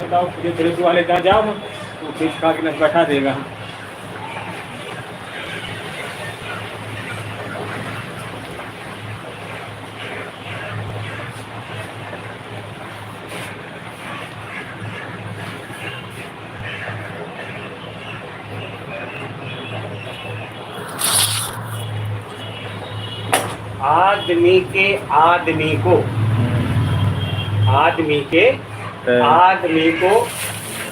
बताओ फिर वाले जहाँ जाओ तो फिर खा के बैठा देगा। आदमी के आदमी को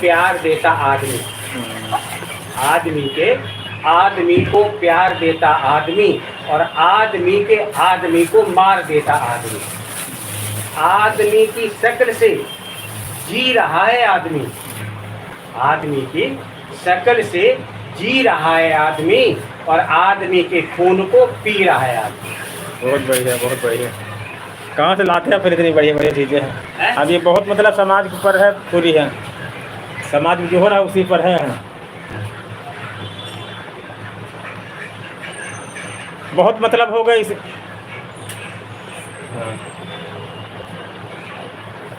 प्यार देता आदमी, आदमी के आदमी को प्यार देता आदमी, और आदमी के आदमी को मार देता आदमी। आदमी की शक्ल से जी रहा है आदमी, आदमी की शक्ल से जी रहा है आदमी, और आदमी के खून को पी रहा है आदमी। बहुत बढ़िया, बहुत बढ़िया। कहाँ से लाते हैं फिर इतनी बढ़िया बढ़िया चीज़ें हैं? अब ये बहुत मतलब समाज पर है, पूरी है, समाज में जो हो रहा है उसी पर है। बहुत मतलब हो गए इस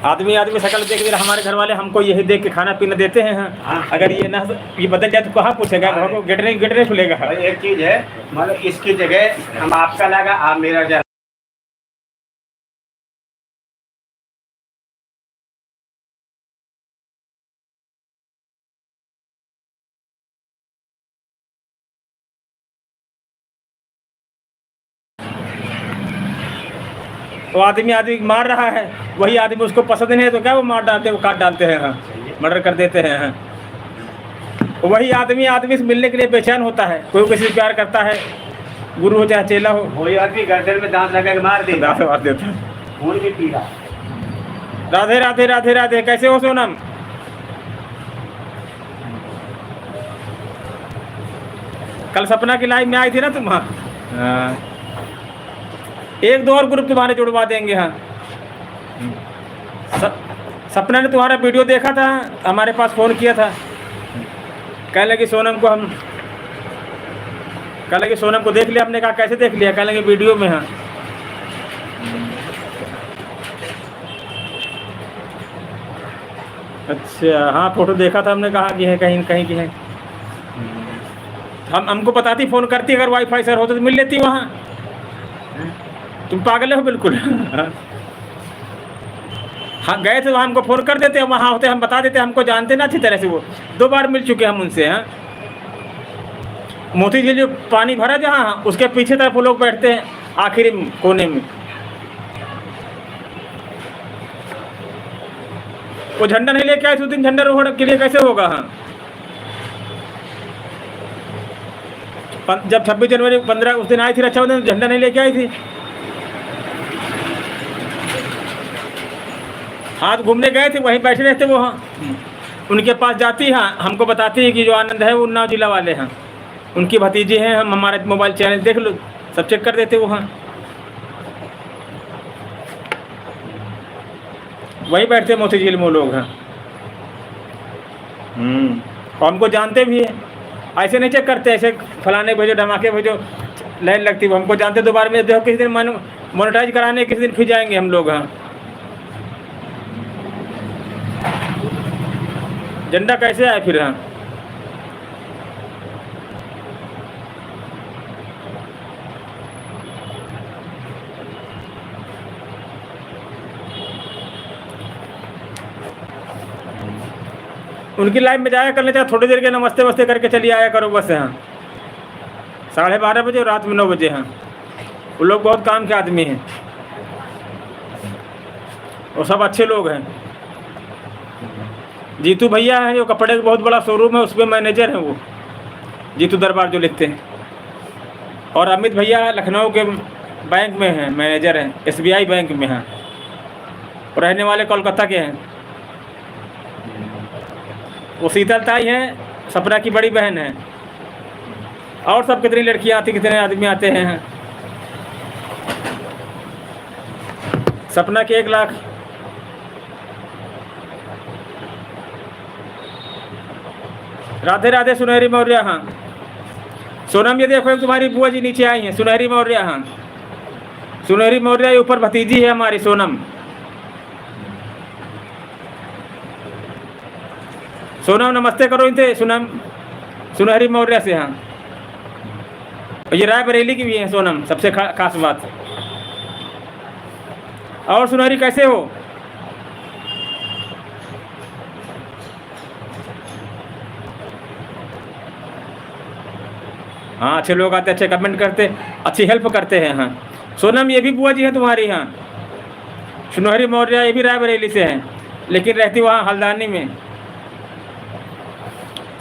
आदमी आदमी शक्ल देख कर हमारे घर वाले हमको यही देख के खाना पीना देते हैं। अगर ये ना ये बदल जाए तो कहाँ पूछेगा, घर को गिटने खुलेगा। एक चीज़ है, मतलब इसकी जगह हम आपका लगा, आप मेरा जा। तो आदमी आदमी मार रहा है, वही आदमी उसको पसंद नहीं है तो क्या वो मार डालते हैं, वो काट डालते हैं, मर्डर कर देते हैं। वही आदमी आदमी से मिलने के लिए बेचैन होता है। कोई किसी से प्यार करता है, गुरु हो चाहे चेला हो, वही आदमी गर्दन में दांत लगा के मार देता, मार देता है। खून भी पी रहा। राधे राधे राधे राधे। कैसे हो सोनम? कल सपना की लाइव में आई थी ना तुम? हाँ, एक दो और ग्रुप तुम्हारे जुड़वा देंगे। हाँ, सपना ने तुम्हारा वीडियो देखा था, हमारे पास फ़ोन किया था, कह लगे सोनम को हम कह लगे सोनम को देख लिया। हमने कहा कैसे देख लिया? कह लगे वीडियो में। हाँ, अच्छा, हाँ फोटो देखा था, हमने कहा कि है कहीं कहीं की है। हमको बताती, फ़ोन करती, अगर वाईफाई सर होता तो मिल लेती वहाँ। तुम पागल हो बिल्कुल। हाँ, गए थे वहाँ, हमको फ़ोन कर देते, वहाँ होते हम बता देते, हमको जानते ना अच्छी तरह से। वो 2 बार मिल चुके हम उनसे। हाँ, मोती झील जो पानी भरा जहाँ, उसके पीछे तरफ वो लोग बैठते हैं, आखिरी कोने में। वो झंडा नहीं लेके आए थे उस दिन, झंडा रोहड़ के लिए कैसे होगा? हाँ, जब 26 जनवरी 15 उस दिन आई थी रक्षाबंधन, झंडा नहीं लेके आई थी। हाथ घूमने गए थे, वहीं बैठे रहते वो। हाँ, उनके पास जाती। हाँ, हमको बताती है कि जो आनंद है वो उन्नाव जिला वाले हैं, उनकी भतीजी हैं। हम हमारे मोबाइल चैनल देख लो, सब चेक कर देते वो। हाँ, वही बैठते मोती झील में लोग। हैं और हमको जानते भी हैं, ऐसे नहीं चेक करते ऐसे फलाने भेजो धमाके भेजो लाइन लगती। वो हमको जानते, दोबारा में देखो किसी दिन मोनेटाइज कराने किसी दिन फिर जाएंगे हम लोग। हाँ, झंडा कैसे आए फिर? हाँ, उनकी लाइफ में जाया करने चाहिए, थोड़ी देर के नमस्ते वस्ते करके चली आया करो बस। हाँ, 12:30 बजे और रात में 9 बजे। हाँ, वो लोग बहुत काम के आदमी हैं, और सब अच्छे लोग हैं। जीतू भैया हैं जो कपड़े का बहुत बड़ा शोरूम है, उसमें मैनेजर हैं वो, जीतू दरबार जो लिखते हैं। और अमित भैया लखनऊ के बैंक में हैं, मैनेजर हैं, SBI बैंक में हैं, और रहने वाले कोलकाता के हैं। वो शीतल ताई हैं, सपना की बड़ी बहन है। और सब कितनी लड़कियां आती, कितने आदमी आते हैं। सपना के 1 लाख। राधे राधे सुनहरी मौर्य। हाँ, सोनम ये देखो तुम्हारी बुआ जी नीचे आई हैं, सुनहरी मौर्य। हाँ, सुनहरी मौर्य ऊपर भतीजी है हमारी सोनम। सोनम नमस्ते करो इनसे, सोनम सुनहरी मौर्य से। हाँ, और ये रायबरेली की भी है सोनम, सबसे खास बात। और सुनहरी कैसे हो? हाँ, अच्छे लोग आते, अच्छे कमेंट करते, अच्छी हेल्प करते हैं। हाँ सोनम, ये भी बुआ जी हैं तुम्हारी। हाँ, सुनहरी मौर्य ये भी रायबरेली से हैं, लेकिन रहती वहाँ हल्द्वानी में।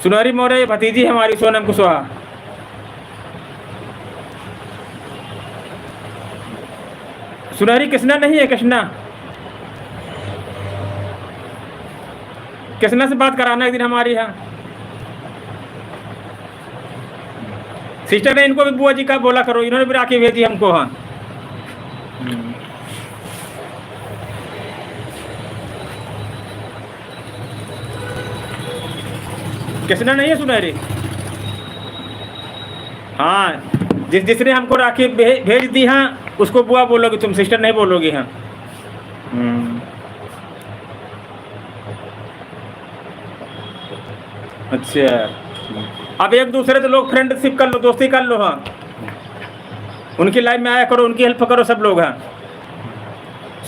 सुनहरी मौर्य ये भतीजी है हमारी सोनम कुशवाहा। सुनहरी कृष्णा नहीं है? कृष्णा, कृष्णा से बात कराना एक दिन हमारी। यहाँ सिस्टर ने इनको भी बुआ जी का बोला करो, इन्होंने भी राखी भेजी हमको। हाँ, कृष्णा नहीं है सुनहरी? हाँ, जिसने हमको राखी भेज दी, हाँ उसको बुआ बोलोगी तुम, सिस्टर नहीं बोलोगी। हाँ अच्छा, अब एक दूसरे से लोग फ्रेंडशिप कर लो, दोस्ती कर लो। हाँ, उनकी लाइफ में आया करो, उनकी हेल्प करो सब लोग। हाँ,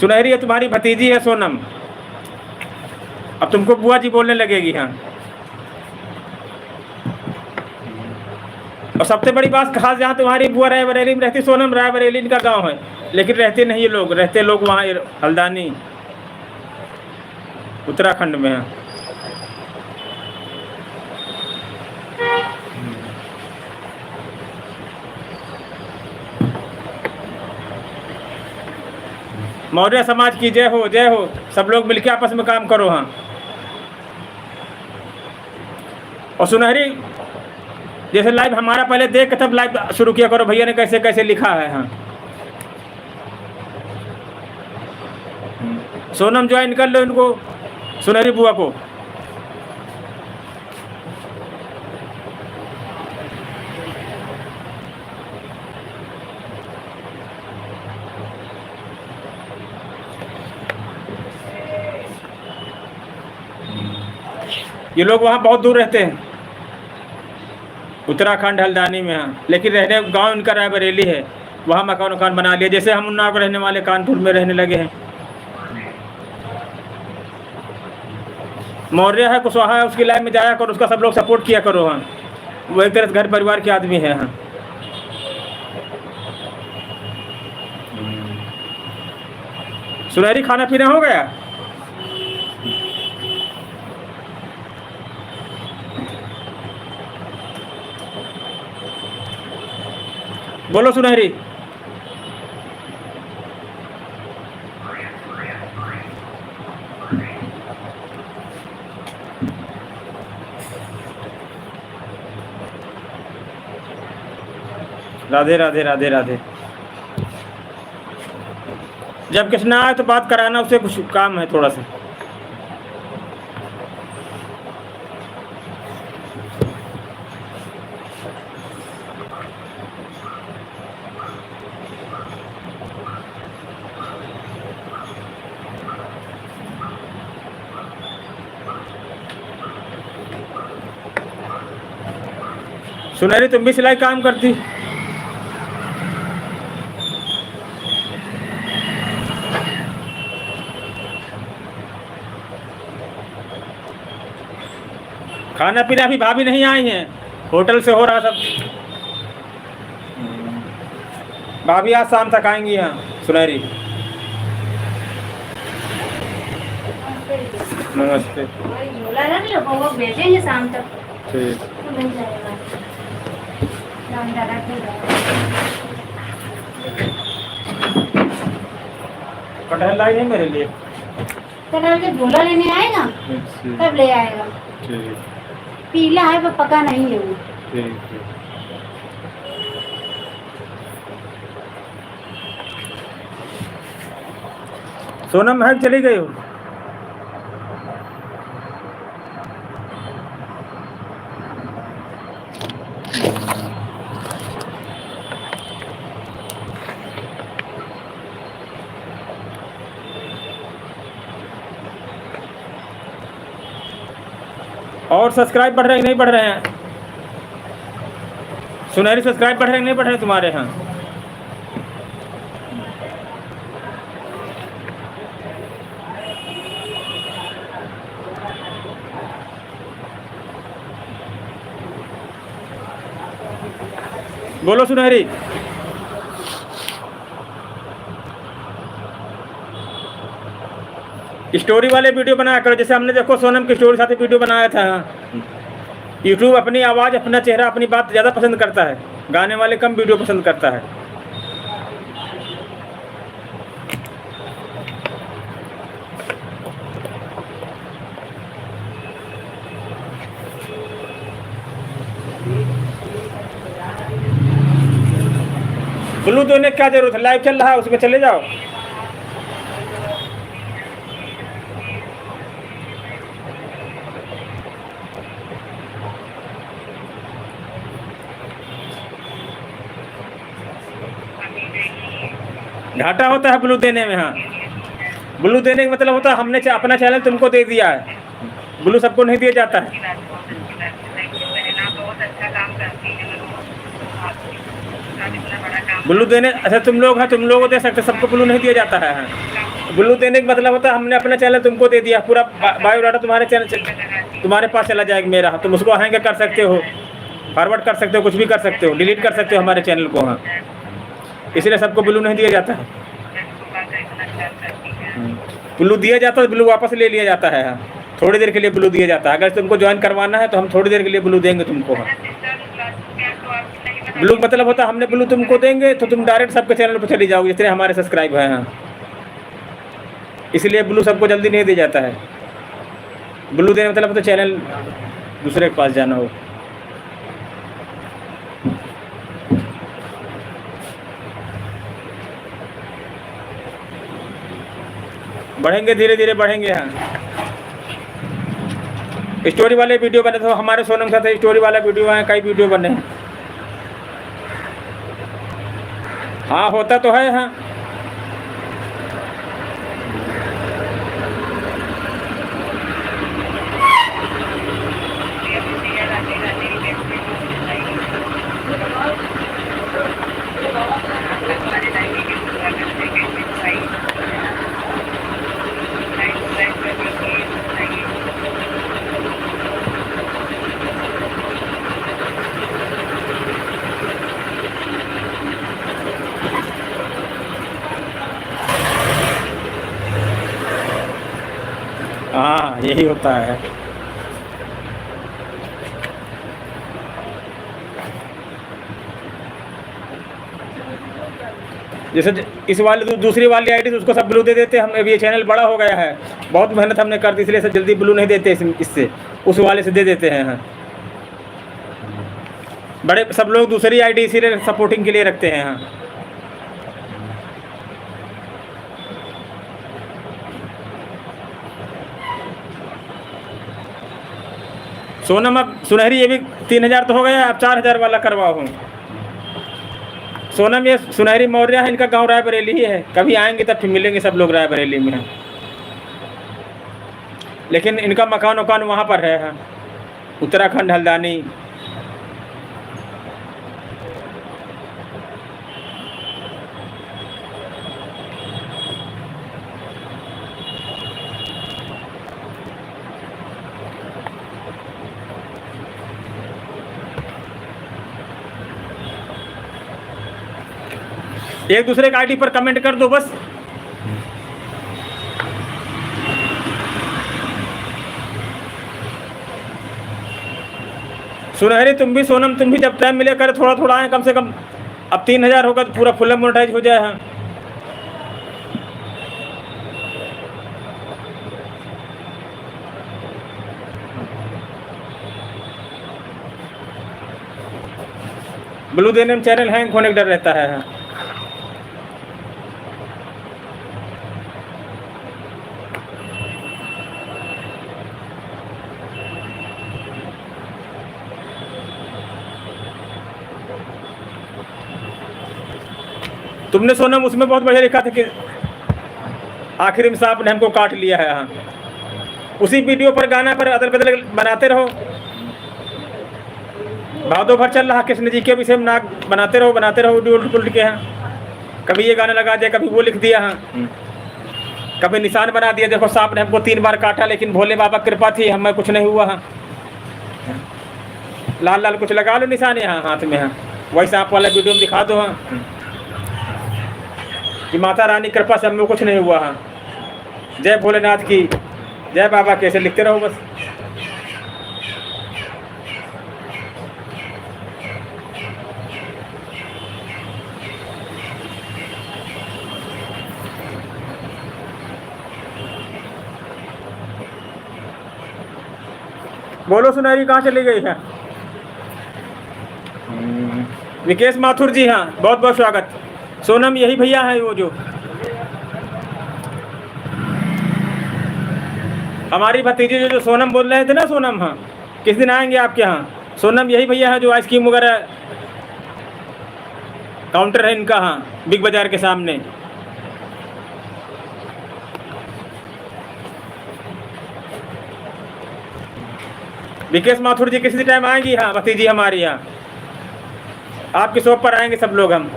सुनहरी है तुम्हारी भतीजी है सोनम, अब तुमको बुआ जी बोलने लगेगी। हाँ, और सबसे बड़ी बात खास, जहाँ तुम्हारी बुआ रायबरेली में रहती, सोनम रायबरेली इनका गांव है, लेकिन रहते नहीं लोग, रहते लोग वहाँ हल्द्वानी उत्तराखंड में है। मौर्य समाज की जय हो, जय हो। सब लोग मिलकर आपस में काम करो। हाँ, और सुनहरी जैसे लाइव हमारा पहले देख के तब लाइव शुरू किया करो, भैया ने कैसे कैसे लिखा है। हाँ, सोनम ज्वाइन कर लो इनको, सुनहरी बुआ को। ये लोग वहाँ बहुत दूर रहते हैं, उत्तराखंड हल्द्वानी में। हाँ, लेकिन रहने गांव इनका रायबरेली है, वहाँ मकान बना लिया, जैसे हम उन्नाव रहने वाले कानपुर में रहने लगे हैं। मौर्य है, कुशवाहा है, उसकी लाइन में जाया करो, उसका सब लोग सपोर्ट किया करो। हाँ, वो एक तरह से घर परिवार के आदमी है। हाँ, सुनहरी खाना पीना हो गया? बोलो सुनहरी। राधे राधे राधे राधे। जब कृष्णा आए तो बात कराना, उससे कुछ काम है थोड़ा सा। सुनहरी तुम भी सिलाई काम करती? खाना पीना अभी भाभी नहीं आई हैं, होटल से हो रहा सब। भाभी आज शाम तक आएंगी। यहाँ सुनहरी। नमस्ते। भेजेंगे शाम तक। ठीक। कटहल लाई है मेरे लिए? कटहल के झोला लेने आएगा, तब ले आएगा। ठीक। पीला है पर पका नहीं है वो। ठीक। सोनम महक चली गई हो? और सब्सक्राइब बढ़ रहे हैं कि नहीं बढ़ रहे हैं? सुनहरी सब्सक्राइब बढ़ रहे हैं कि नहीं बढ़ रहे हैं तुम्हारे यहाँ? बोलो सुनहरी। स्टोरी वाले वीडियो बनाया करो, जैसे हमने देखो सोनम की स्टोरी साथ वीडियो बनाया था। यूट्यूब अपनी आवाज़, अपना चेहरा, अपनी बात ज़्यादा पसंद करता है, गाने वाले कम वीडियो पसंद करता है। ब्लू देने की क्या जरूरत है? लाइव चल रहा है, उसमें चले जाओ। घाटा होता है ब्लू देने में। हाँ, ब्लू देने का मतलब होता है हमने अपना चैनल तुमको दे दिया है। ब्लू सबको नहीं दिया जाता है। ब्लू देने, अच्छा तुम लोग हैं, तुम लोगों को दे सकते, सबको ब्लू नहीं दिया जाता है। हाँ, ब्लू देने का मतलब होता है हमने अपना चैनल तुमको दे दिया, पूरा बायोडाटा तुम्हारे चैनल तुम्हारे पास चला जाएगा मेरा। तुम उसको हैंग कर सकते हो, फॉरवर्ड कर सकते हो, कुछ भी कर सकते हो, डिलीट कर सकते हो हमारे चैनल को। हाँ, इसलिए सबको ब्लू नहीं दिया जाता है। ब्लू दिया जाता है, ब्लू वापस ले लिया जाता है। हाँ, थोड़ी देर के लिए ब्लू दिया जाता है। अगर तुमको ज्वाइन करवाना है तो हम थोड़ी देर के लिए ब्लू देंगे तुमको। हाँ, ब्लू मतलब होता है हमने ब्लू तुमको देंगे तो तुम डायरेक्ट सबके चैनल पर चली जाओगे जितने हमारे सब्सक्राइब हैं। हाँ, इसलिए ब्लू सबको जल्दी नहीं दिया जाता है। ब्लू देने मतलब तो चैनल दूसरे के पास जाना हो। बढ़ेंगे, धीरे धीरे बढ़ेंगे। हाँ, स्टोरी वाले वीडियो बने तो हमारे सोनम के साथ स्टोरी वाला वीडियो है, कई वीडियो बने हैं। हाँ, होता तो है। हाँ, हाँ, यही होता है। जैसे इस वाले दूसरी वाली आईडी तो उसको सब ब्लू दे देते। हम अभी ये चैनल बड़ा हो गया है, बहुत मेहनत हमने कर दी, इसलिए सब जल्दी ब्लू नहीं देते। इससे उस वाले से दे देते हैं। हाँ, बड़े सब लोग दूसरी आईडी इसीलिए सपोर्टिंग के लिए रखते हैं। हाँ, सोनम अब सुनहरी ये भी 3000 तो हो गया, अब 4000 वाला करवाओ। हूँ सोनम, ये सुनहरी मौर्य है, इनका गांव रायबरेली ही है। कभी आएंगे तब फिर मिलेंगे सब लोग रायबरेली में। लेकिन इनका मकान वकान वहाँ पर है। हाँ, उत्तराखंड हल्द्वानी। एक दूसरे के आईडी पर कमेंट कर दो बस। सुनहरी तुम भी, सोनम तुम भी जब टाइम मिले कर थोड़ा थोड़ा आए कम से कम। अब 3000 होगा तो पूरा फुल मोनेटाइज हो जाए। हाँ, ब्लू देने में चैनल हैंग होने का डर रहता है। हाँ, तुमने सोनम उसमें बहुत बढ़िया लिखा था कि आखिर में सांप ने हमको काट लिया है। हाँ, उसी वीडियो पर गाना पर अदल बदल बनाते रहो। भादो भर चल रहा कृष्ण जी के विषय में नाक बनाते रहो वीडियो उल्ट पुलट के। हाँ, कभी ये गाना लगा दिया, कभी वो लिख दिया। हाँ, कभी निशान बना दिया, देखो सांप ने हमको 3 बार काटा लेकिन भोले बाबा कृपा थी, हमें कुछ नहीं हुआ। हाँ, लाल लाल कुछ लगा लो निशान यहाँ हाथ में। हाँ, वही सांप वाला वीडियो में दिखा दो। हाँ, कि माता रानी कृपा से हमें कुछ नहीं हुआ। हाँ, जय भोलेनाथ की जय बाबा, कैसे लिखते रहो बस। बोलो सुनारी कहाँ चली गई है? विकेश माथुर जी, हाँ बहुत बहुत स्वागत। सोनम यही भैया है वो जो हमारी भतीजी जो सोनम बोल रहे थे ना, सोनम। हाँ, किस दिन आएंगे आपके यहाँ? सोनम यही भैया है जो आइसक्रीम वगैरह काउंटर है इनका। हाँ, बिग बाजार के सामने। विकेश माथुर जी किसी टाइम आएंगी। हाँ, भतीजी हमारी यहाँ आपकी शॉप पर आएंगे सब लोग, हम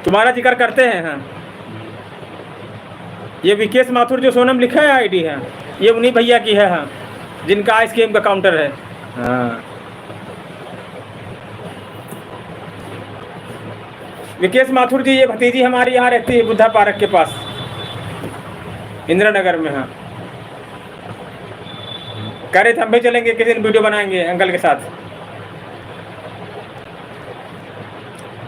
तुम्हारा जिक्र करते हैं। हाँ, ये विकेश माथुर जो सोनम लिखा है आईडी है, ये उन्हीं भैया की है। हाँ, जिनका आइसक्रीम का काउंटर है। हाँ, विकेश माथुर जी ये भतीजी हमारी यहाँ रहती है बुद्धा पार्क के पास, इंदिरा नगर में। हाँ, कह रहे थे हम भी चलेंगे किसी दिन, वीडियो बनाएंगे अंकल के साथ।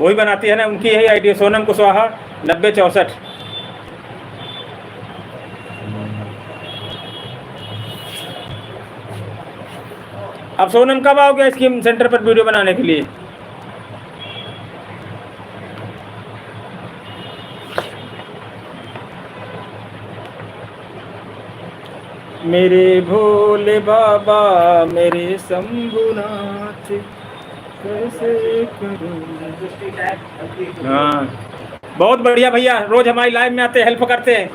वही बनाती है ना, उनकी यही आईडी है, सोनम कुशवाहा 9064। अब सोनम कब आओगे आइसक्रीम सेंटर पर वीडियो बनाने के लिए? मेरे भोले बाबा मेरे शंभुनाथ कैसे करूं। हाँ, बहुत बढ़िया भैया, रोज हमारी लाइव में आते हैं, हेल्प करते हैं।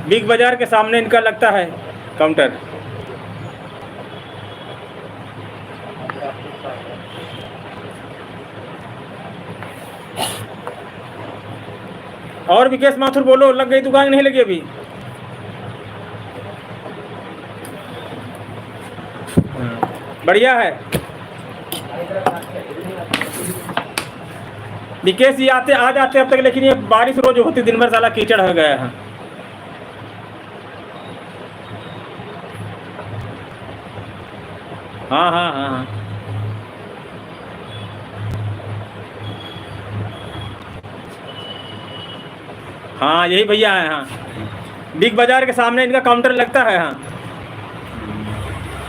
बिग बाजार के सामने इनका लगता है काउंटर। और विकेश माथुर बोलो, लग गई दुकान? नहीं लगी अभी? बढ़िया है विकेश जी, आते आ जाते अब तक, लेकिन ये बारिश रोज होती, दिन भर साला कीचड़ हो गया है। हाँ हाँ हाँ हाँ, हाँ यही भैया है। हाँ, बिग बाजार के सामने इनका काउंटर लगता है। हाँ,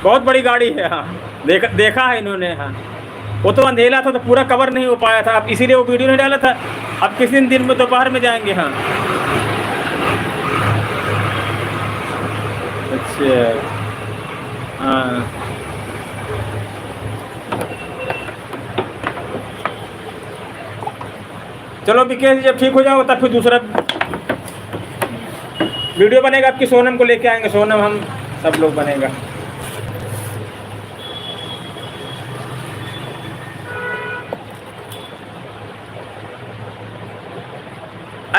बहुत बड़ी गाड़ी है। हाँ, देखा है इन्होंने। हाँ, वो तो अंधेरा था तो पूरा कवर नहीं हो पाया था, अब इसीलिए वो वीडियो नहीं डाला था। अब किसी दिन में दोपहर में जाएंगे। हाँ, अच्छा। हाँ, चलो विकेश, जब ठीक हो जाओ तब फिर दूसरा वीडियो बनेगा, आपकी सोनम को लेके आएंगे। सोनम हम सब लोग बनेगा।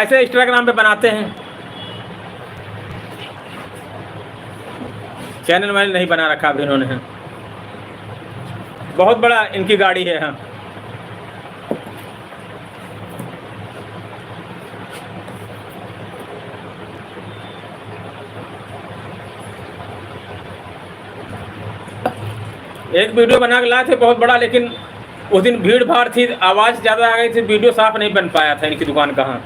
ऐसे इंस्टाग्राम पे बनाते हैं, चैनल मैंने नहीं बना रखा अभी इन्होंने। बहुत बड़ा इनकी गाड़ी है। हाँ, एक वीडियो बना के लाए थे बहुत बड़ा, लेकिन उस दिन भीड़ भाड़ थी, आवाज़ ज़्यादा आ गई थी, वीडियो साफ नहीं बन पाया था इनकी दुकान का। हाँ,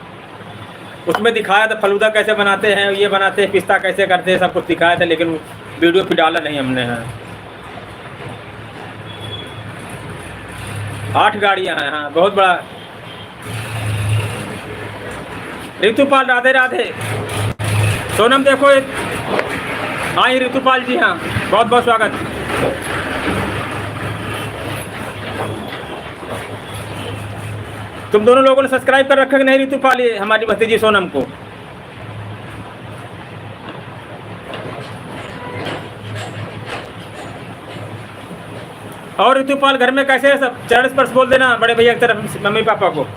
उसमें दिखाया था फलूदा कैसे बनाते हैं, ये बनाते हैं, पिस्ता कैसे करते हैं, सब कुछ दिखाया था, लेकिन वीडियो फिर डाला नहीं हमने। हाँ, 8 गाड़ियाँ हैं। हाँ, बहुत बड़ा। ऋतुपाल, राधे राधे। सोनम देखो एक, हाँ ये ऋतुपाल जी। हाँ, बहुत बहुत स्वागत। तुम दोनों लोगों ने सब्सक्राइब कर रखा कि नहीं ऋतुपाल, ये हमारी भतीजी सोनम को? और ऋतुपाल घर में कैसे है सब? चरण स्पर्श बोल देना बड़े भैया की तरफ, मम्मी पापा को।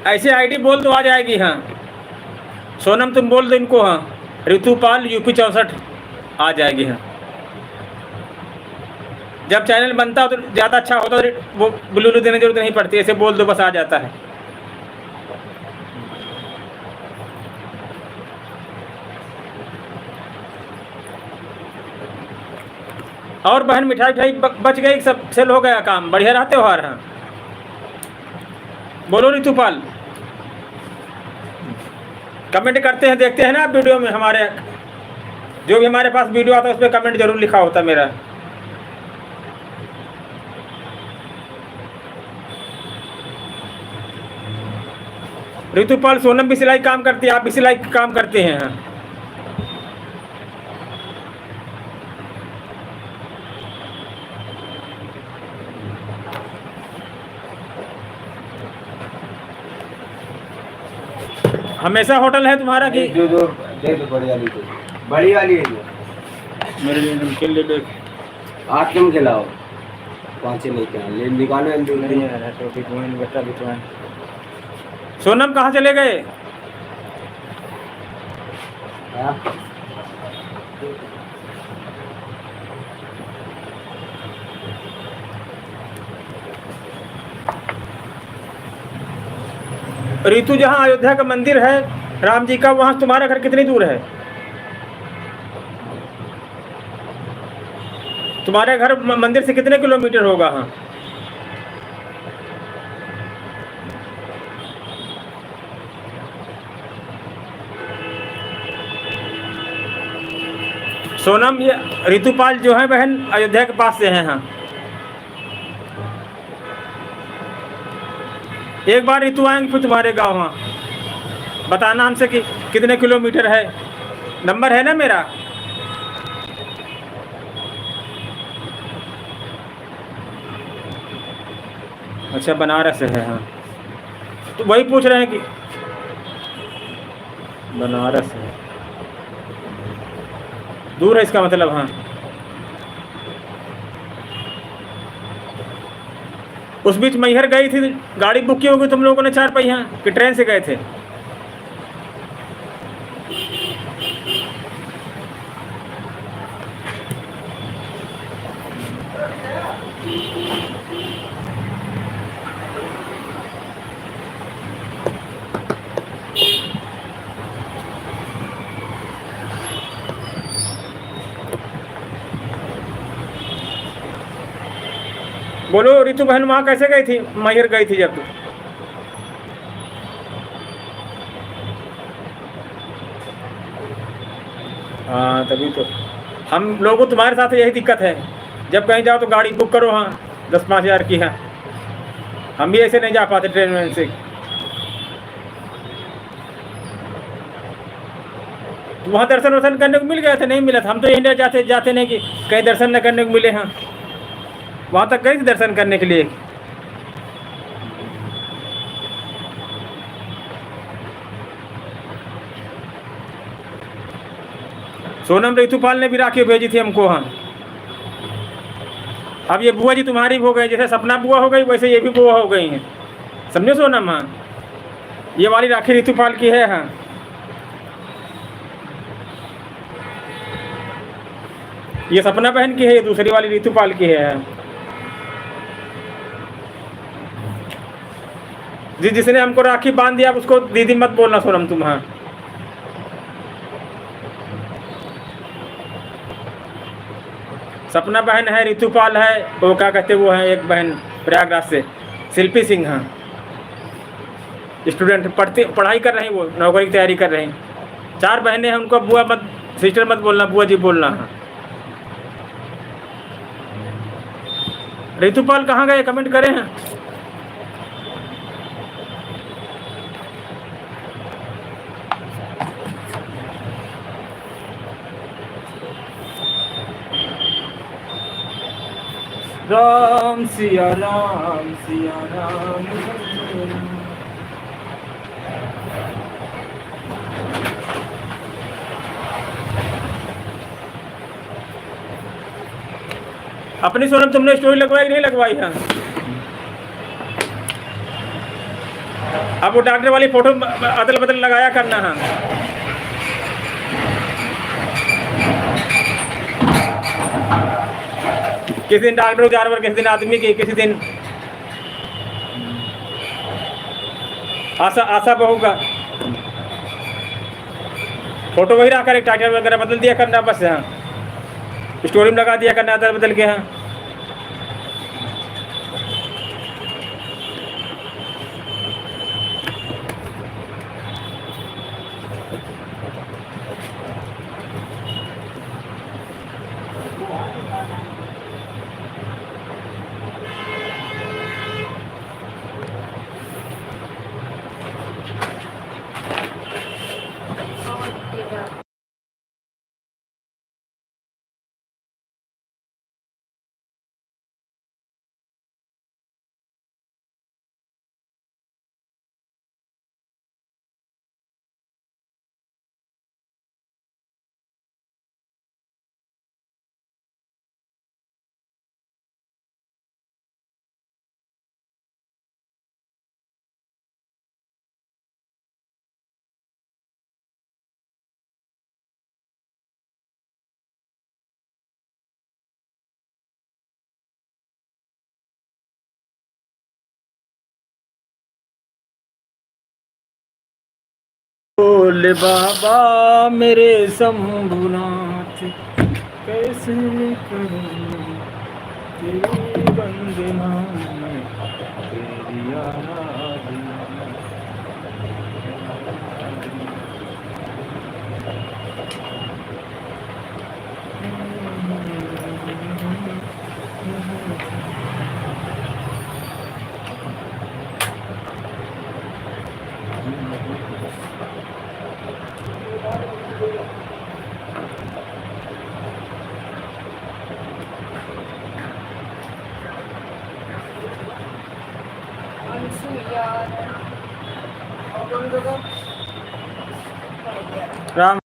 ऐसे आईडी बोल तो आ जाएगी। हाँ सोनम तुम बोल दो इनको। हाँ ऋतुपाल यूपी 64 आ जाएगी। हाँ जब चैनल बनता हो तो ज़्यादा अच्छा होता, तो वो ब्लू देने की जरूरत नहीं पड़ती, ऐसे बोल दो बस आ जाता है। और बहन मिठाई मिठाई बच गई, सब सेल हो गया, काम बढ़िया रहा त्योहार। हाँ बोलो ऋतुपाल। कमेंट करते हैं, देखते हैं ना आप वीडियो में, हमारे जो भी हमारे पास वीडियो आता है उस पर कमेंट जरूर लिखा होता मेरा। ऋतुपाल सोनम भी सिलाई काम करती है, आप भी सिलाई काम करते हैं। हाँ हमेशा होटल है तुम्हारा कि? जो दे दो बड़ी वाली, तो बड़ी वाली है जो मेरे लिए नमकीन ले लो। आप क्यों खिलाओ? पाँच लेके आ, ले निकालो जल्दी। सोनम कहाँ चले गए? हाँ? ऋतु जहाँ अयोध्या का मंदिर है राम जी का, वहाँ तुम्हारा घर कितनी दूर है? तुम्हारे घर मंदिर से कितने किलोमीटर होगा? हाँ सोनम, ये ऋतुपाल जो है बहन अयोध्या के पास से हैं। हाँ एक बार ऋतु आएंगे फिर तुम्हारे गांव, वहाँ बताना हमसे कि कितने किलोमीटर है। नंबर है ना मेरा? अच्छा बनारस है। हाँ तो वही पूछ रहे हैं कि बनारस है, दूर है इसका मतलब। हाँ उस बीच मैहर गई थी, गाड़ी बुक की होगी तुम लोगों ने 4 पहिया, कि ट्रेन से गए थे? बोलो ऋतु बहन वहाँ कैसे गई थी? मैहर गई थी जब? हाँ तभी तो हम लोगों को तुम्हारे साथ यही दिक्कत है, जब कहीं जाओ तो गाड़ी बुक करो। हाँ 10-5 हज़ार की। हाँ हम भी ऐसे नहीं जा पाते ट्रेन में से। तो वहाँ दर्शन वर्शन करने को मिल गया था? नहीं मिला था। हम तो यही जाते नहीं कि कहीं दर्शन न करने को मिले। हाँ वहाँ तक गए थे दर्शन करने के लिए। सोनम ऋतुपाल ने भी राखी भेजी थी हमको। हाँ अब ये बुआ जी तुम्हारी हो गई, जैसे सपना बुआ हो गई वैसे ये भी बुआ हो गई हैं, समझो सोनम। हाँ ये वाली राखी ऋतुपाल की है। हाँ ये सपना बहन की है, ये दूसरी वाली ऋतुपाल की है। जिसने हमको राखी बांध दिया उसको दीदी मत बोलना सोनम तुम। हाँ सपना बहन है, ऋतुपाल है, वो क्या कहते वो है एक बहन प्रयागराज से, शिल्पी सिंह। हाँ स्टूडेंट पढ़ाई कर रही, वो नौकरी की तैयारी कर रही। 4 बहनें हैं, उनको बुआ मत, सिस्टर मत बोलना, बुआ जी बोलना। हाँ ऋतुपाल कहाँ गए? कमेंट करें। हैं राम सिया राम सिया राम। अपनी सोनम तुमने स्टोरी लगवाई कि नहीं लगवाई है? अब वो डॉक्टर वाली फोटो अदल बदल लगाया करना है। किसी दिन डॉक्टर जानवर, किसी दिन आदमी की, किसी दिन आशा आशा बहू का फोटो वही रखकर एक टाइटल वगैरह बदल दिया करना बस। हाँ, स्टोरी में लगा दिया करना अदल बदल के। हाँ, बोले बाबा मेरे शंभुनाथ, कैसे करूं तेरी वंदना, तेरी आराधना। राम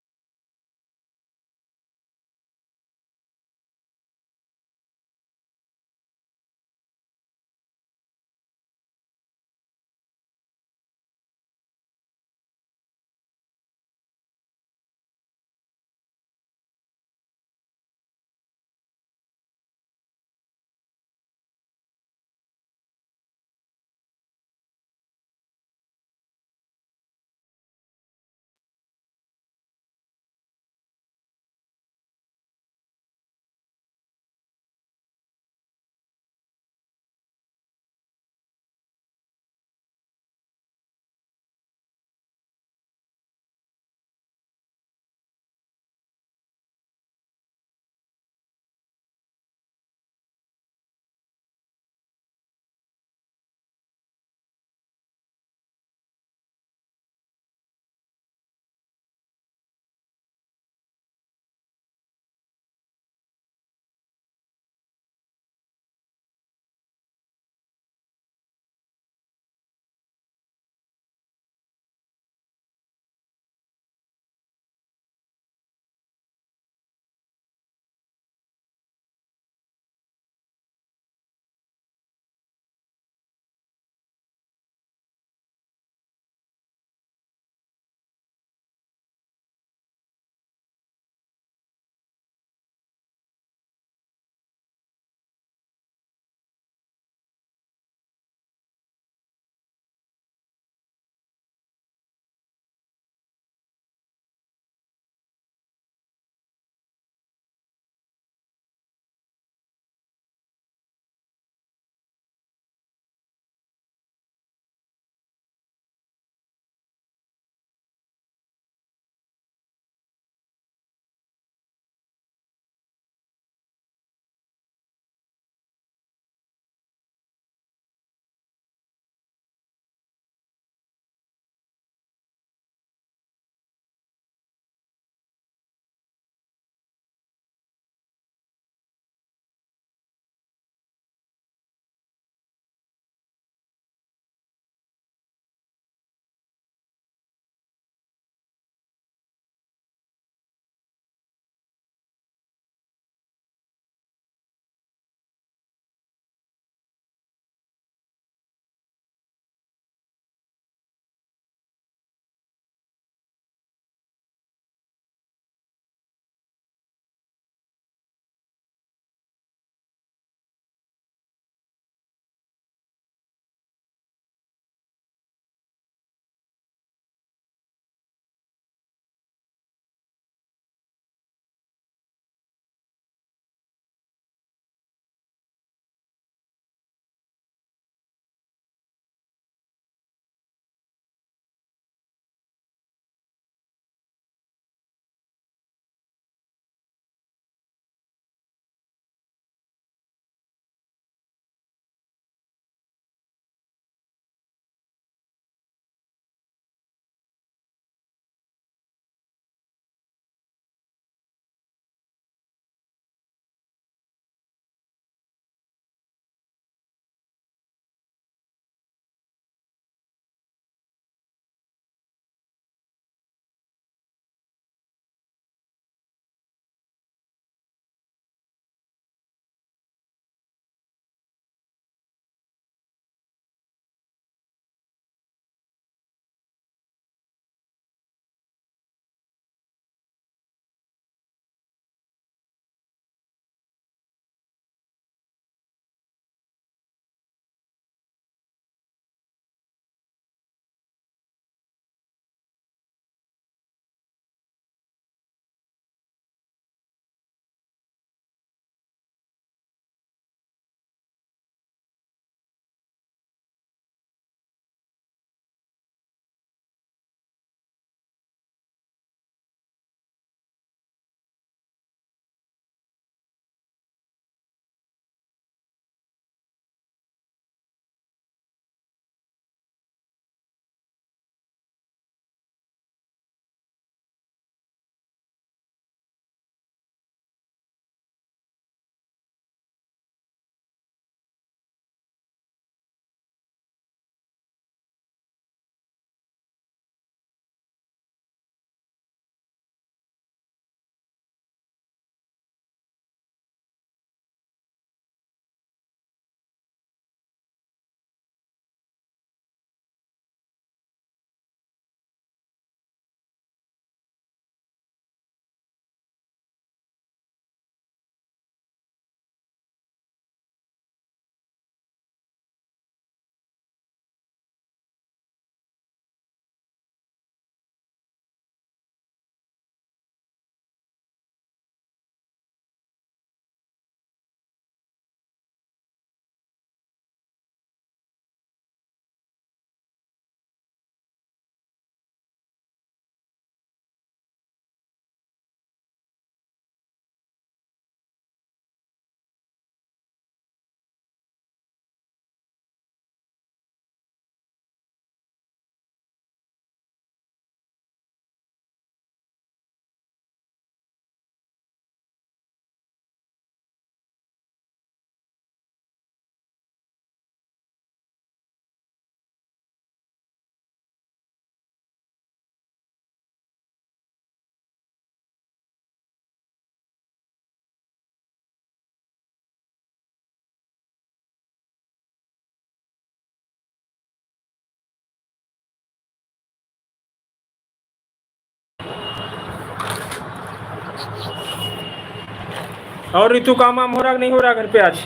और ऋतु काम वाम हो रहा कि नहीं हो रहा घर पे आज?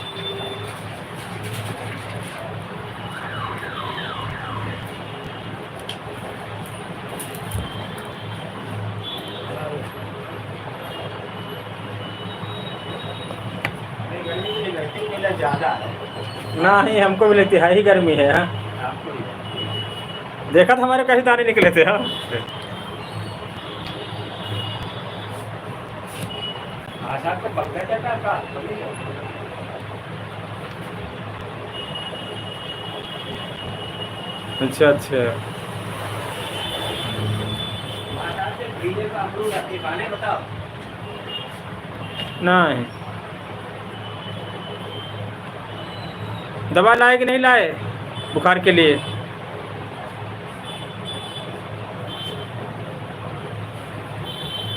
ज़्यादा है नहीं, हमको भी लगती है ही गर्मी है। हाँ, आपको नहीं। देखा था हमारे कैसे दाने निकले थे। हाँ, आशा को पकड़ा जाता का अच्छा अच्छा। आशा से भीजे का अमरूद आपके खाने बताओ। नहीं, दवा लाए कि नहीं लाए बुखार के लिए?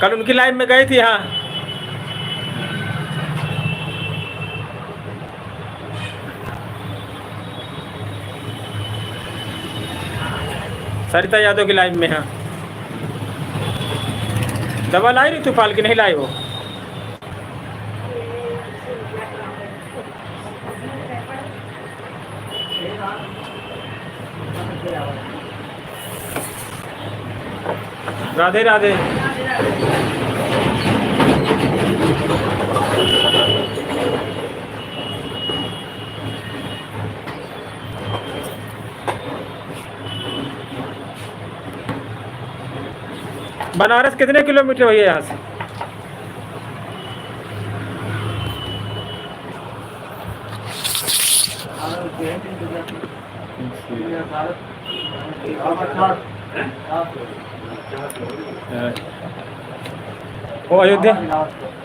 कल उनकी लाइन में गई थी। हाँ, सरिता यादव की लाइन में। हाँ, दवा लाई रही तूफान की नहीं लाई वो? राधे राधे। बनारस कितने किलोमीटर हुई है यहाँ से? वो अयोध्या,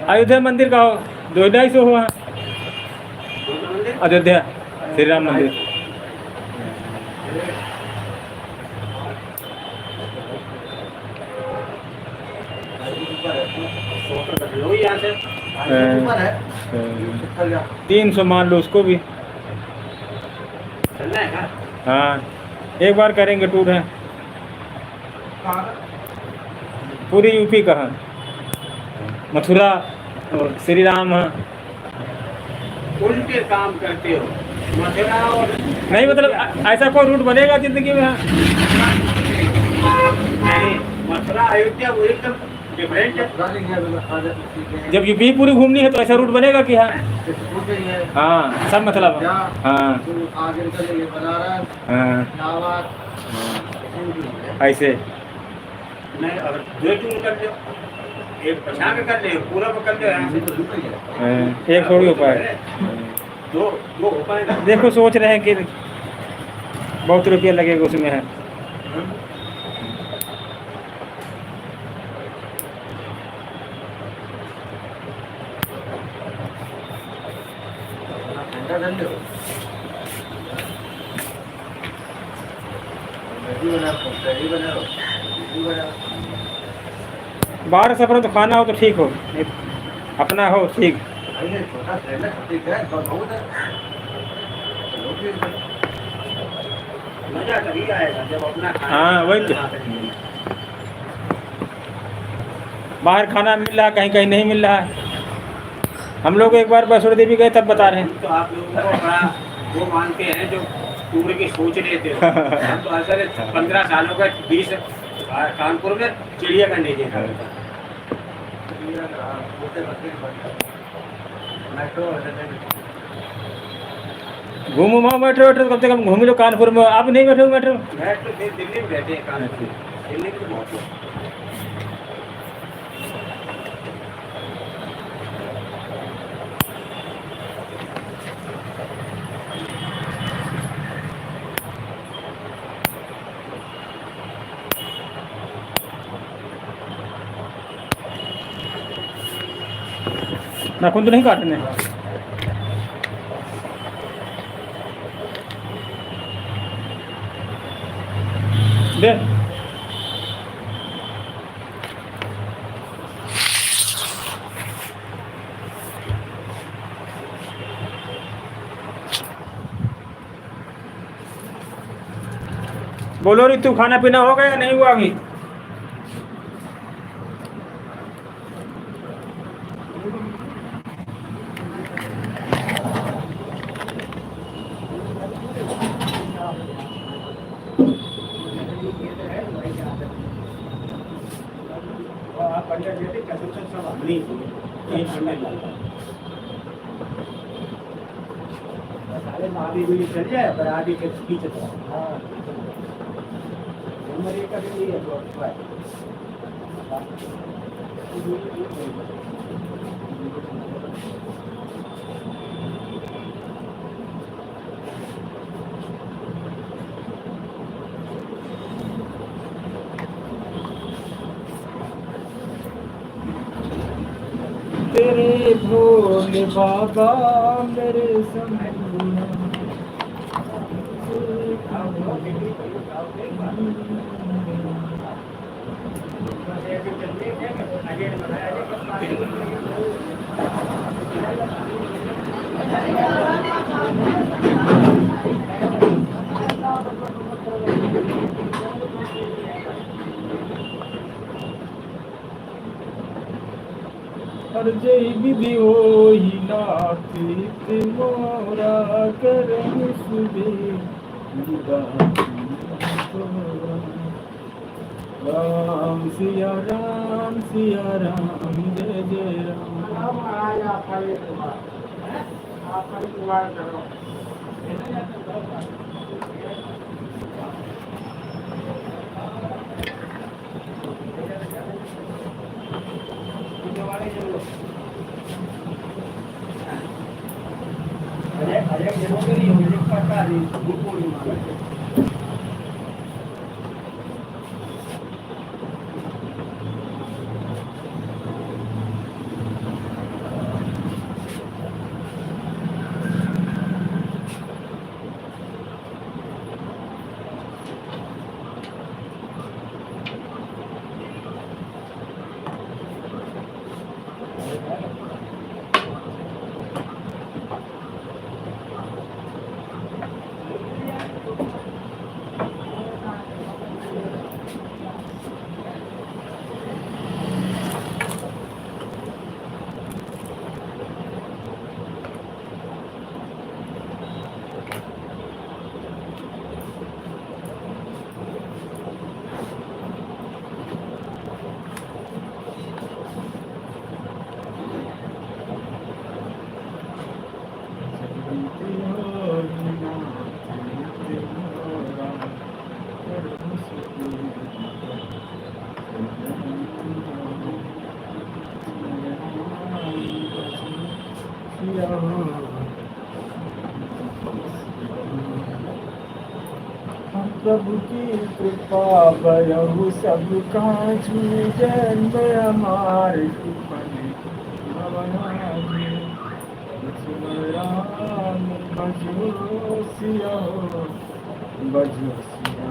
अयोध्या मंदिर का हो, 2-250 हुआ। अयोध्या श्री राम मंदिर। लो यहाँ से 300 मान लो उसको भी। चलना है ना। हाँ, एक बार करेंगे टूर है पूरी यूपी का। है मथुरा और श्री राम। हाँ, उल्टे काम करते हो मथुरा और नहीं मतलब ऐसा कोई रूट बनेगा जिंदगी में? हाँ, नहीं, मथुरा अयोध्या वो एकदम डिफरेंट है। जब यूपी पूरी घूमनी है तो ऐसा रूट बनेगा कि? हाँ हाँ, सब मतलब। हाँ हाँ, ऐसे नहीं, अगर दो टूर कर लो, एक पछाड़ में कर ले, पूरा में कर ले, यहाँ से तो दूर ही है। एक थोड़ी हो पाए। दो दो हो पाएगा। देखो सोच रहे हैं कि बहुत रुपया लगेगा उसमें। है बाहर सफर तो खाना हो तो ठीक हो, अपना हो ठीक। मजा तभी आएगा जब अपना खाना। हाँ, वही तो। बाहर खाना मिल रहा, कहीं कहीं नहीं मिल रहा। हम लोग एक बार वैष्णो देवी गए तब बता रहे हैं। तो आप लोगों को बड़ा वो मानते हैं जो टूर की सोच रहे थे। हम तो असल 15 सालों का 20 कानपुर में चिड़िया का नहीं देखा। घूमो वहाँ मेट्रो वेट्रो कम से कम घूम लो कानपुर में। आप नहीं बैठे हो मेट्रो? तो दिल्ली में रहते हैं कानपुर, दिल्ली में बहुत लोग। नाखून तो नहीं काटने? दे बोलो रितु, खाना पीना हो गया या नहीं हुआ अभी? बढ़िया देते कसम सब हमने ही सुने यही सुनने लगा सारे आधी भी चल जाए पर आधी के पीछे तो हाँ नंबर एक का भी नहीं है तो तेरे भोले बाबा मेरे समझना और जय विधि हो ही नाथ मोरा करम सुबे राम सिया राम जय जय राम अरे जरूर नहीं हो एक पता नहीं पूर्णिमा प्रभु की कृपा बयहु सब काजू जन्म हमार राम बजो सिया बजो सिया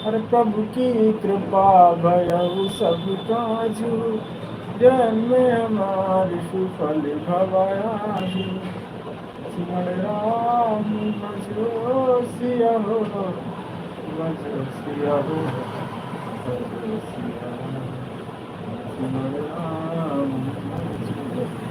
हर प्रभु की कृपा भयउ सब काजू जन्म हमार सुफल भवाजू सिमर राम बजो सिया हो बजो सिया हो बजो सिया सिमर राम बजो सिया हो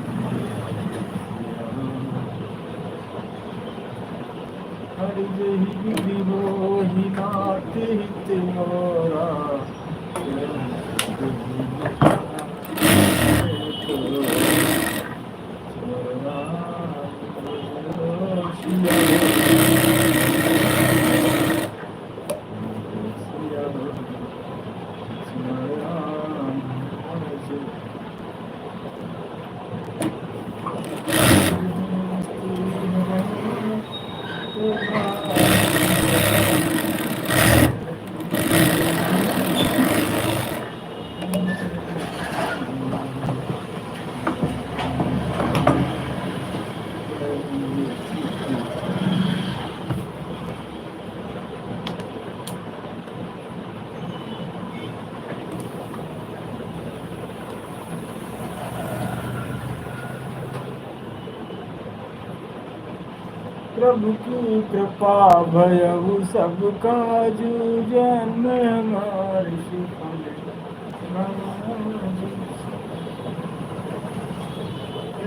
प्रभु की कृपा भयउ सब काजू जन्म हमारी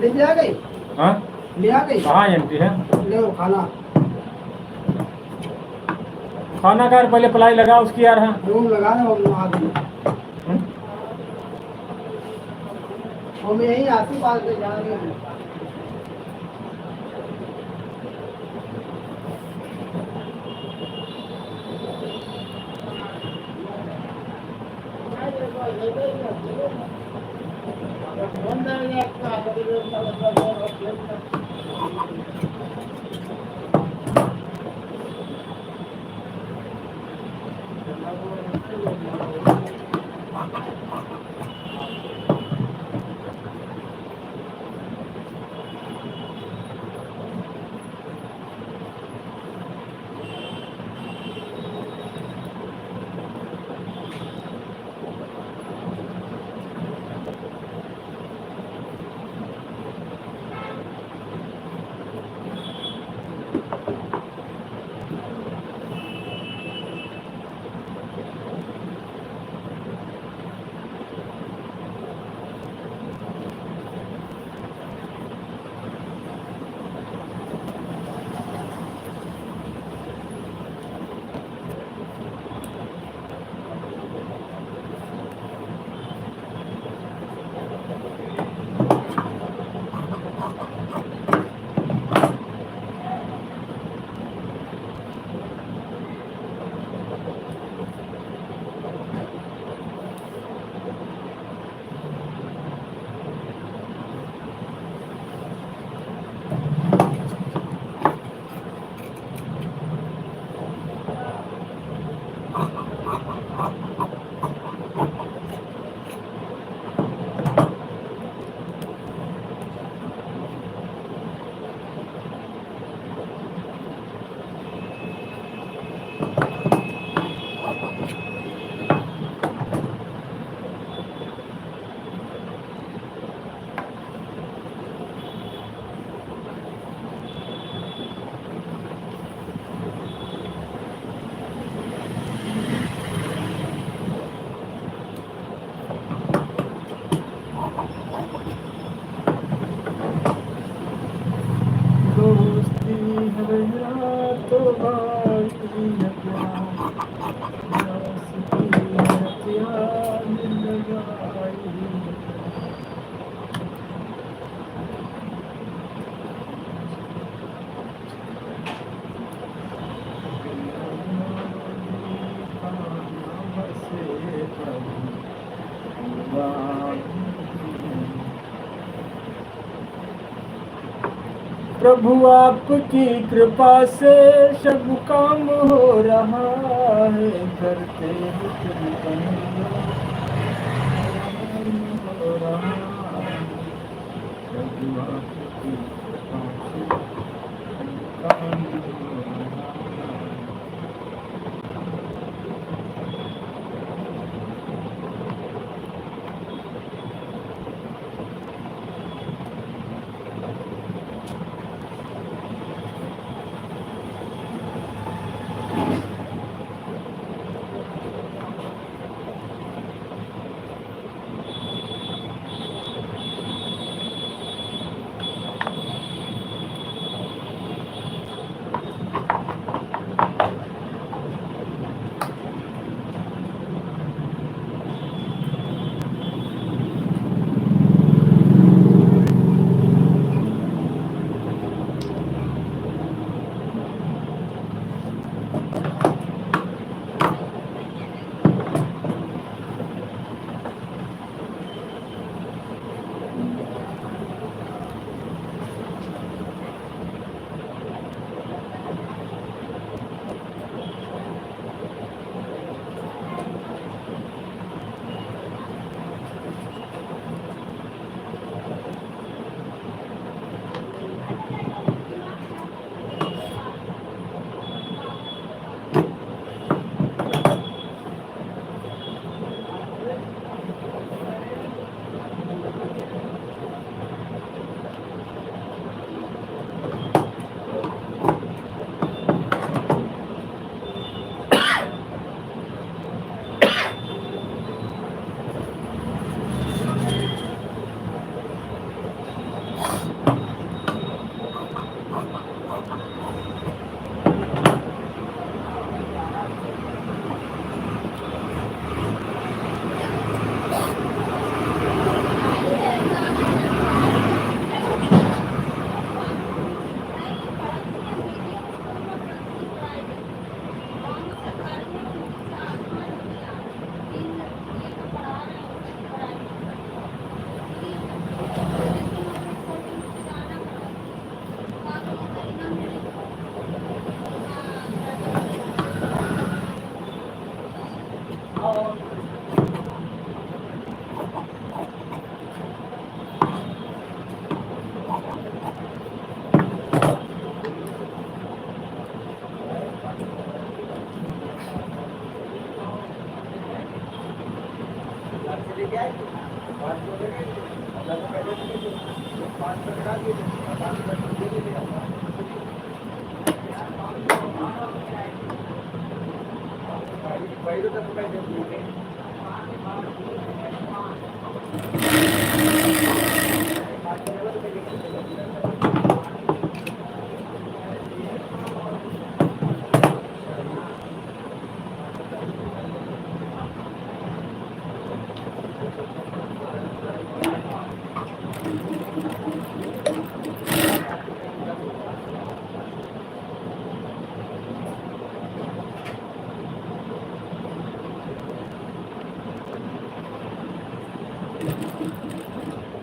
ले आ गई हाँ ले आ गई कहाँ एंट्री है ले खाना खाना का पहले पलाई लगा उसकी यार हाँ रूम लगा ना वो आ गई वो मैं यहीं आती पास से जा रही हूँ प्रभु आपकी कृपा से सब काम हो रहा है करते हो रहा है प्रभु आपकी कृपा से सब काम हो रहा है।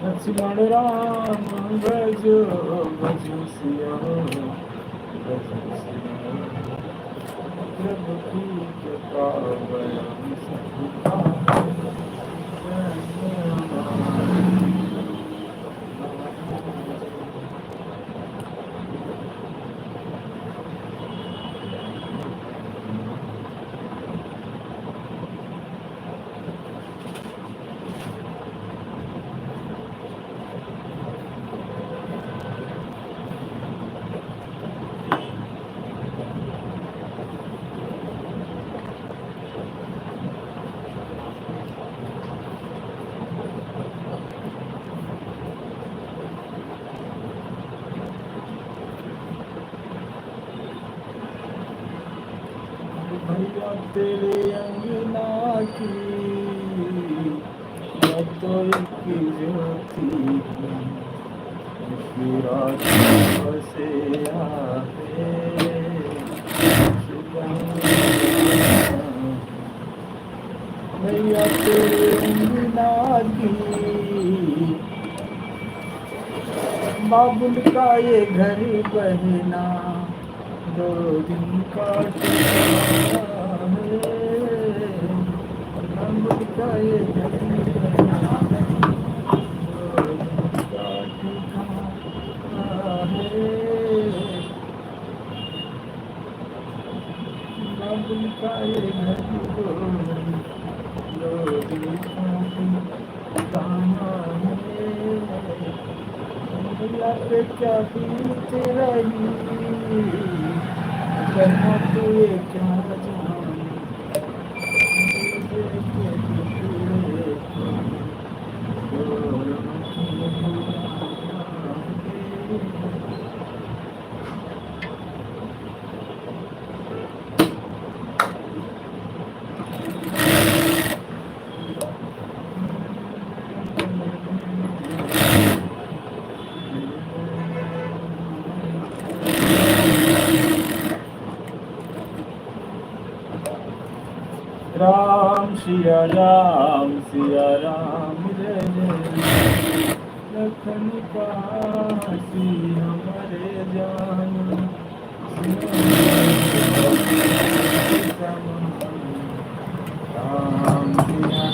लक्ष्मण राम भजो भजो सिया भजो सिया प्रभु की कृपा बयान सबका भैया तेरे अंगना की की ज्योति रात बसे आए भैया तेरे अंगना की बाबुल का ये घर बहना 2 दिन का ठिकाना है बाबुल का ये घर बहना 2 दिन का ठिकाना है बाबुल का ये घर 2 दिन का ठिकाना है भैया पे क्या बीत रही करना तो ये क्या जाने राम सिया राम जय जय लखन पासी हमारे जान राम सिया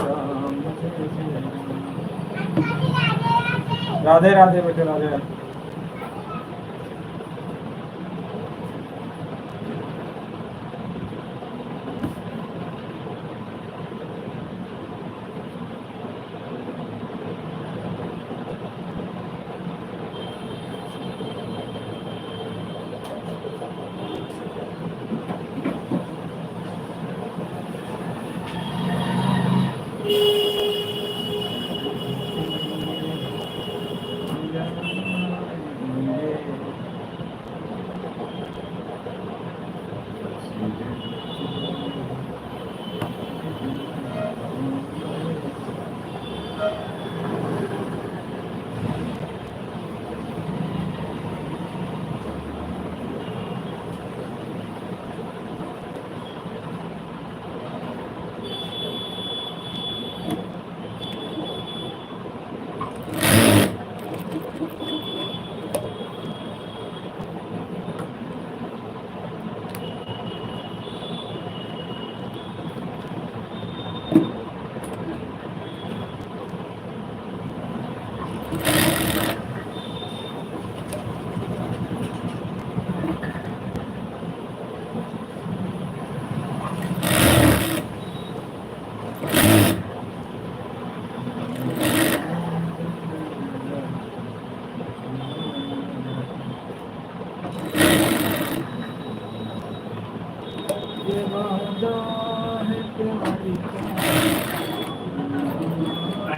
राम जय जय राधे राधे बेटे राधे राधे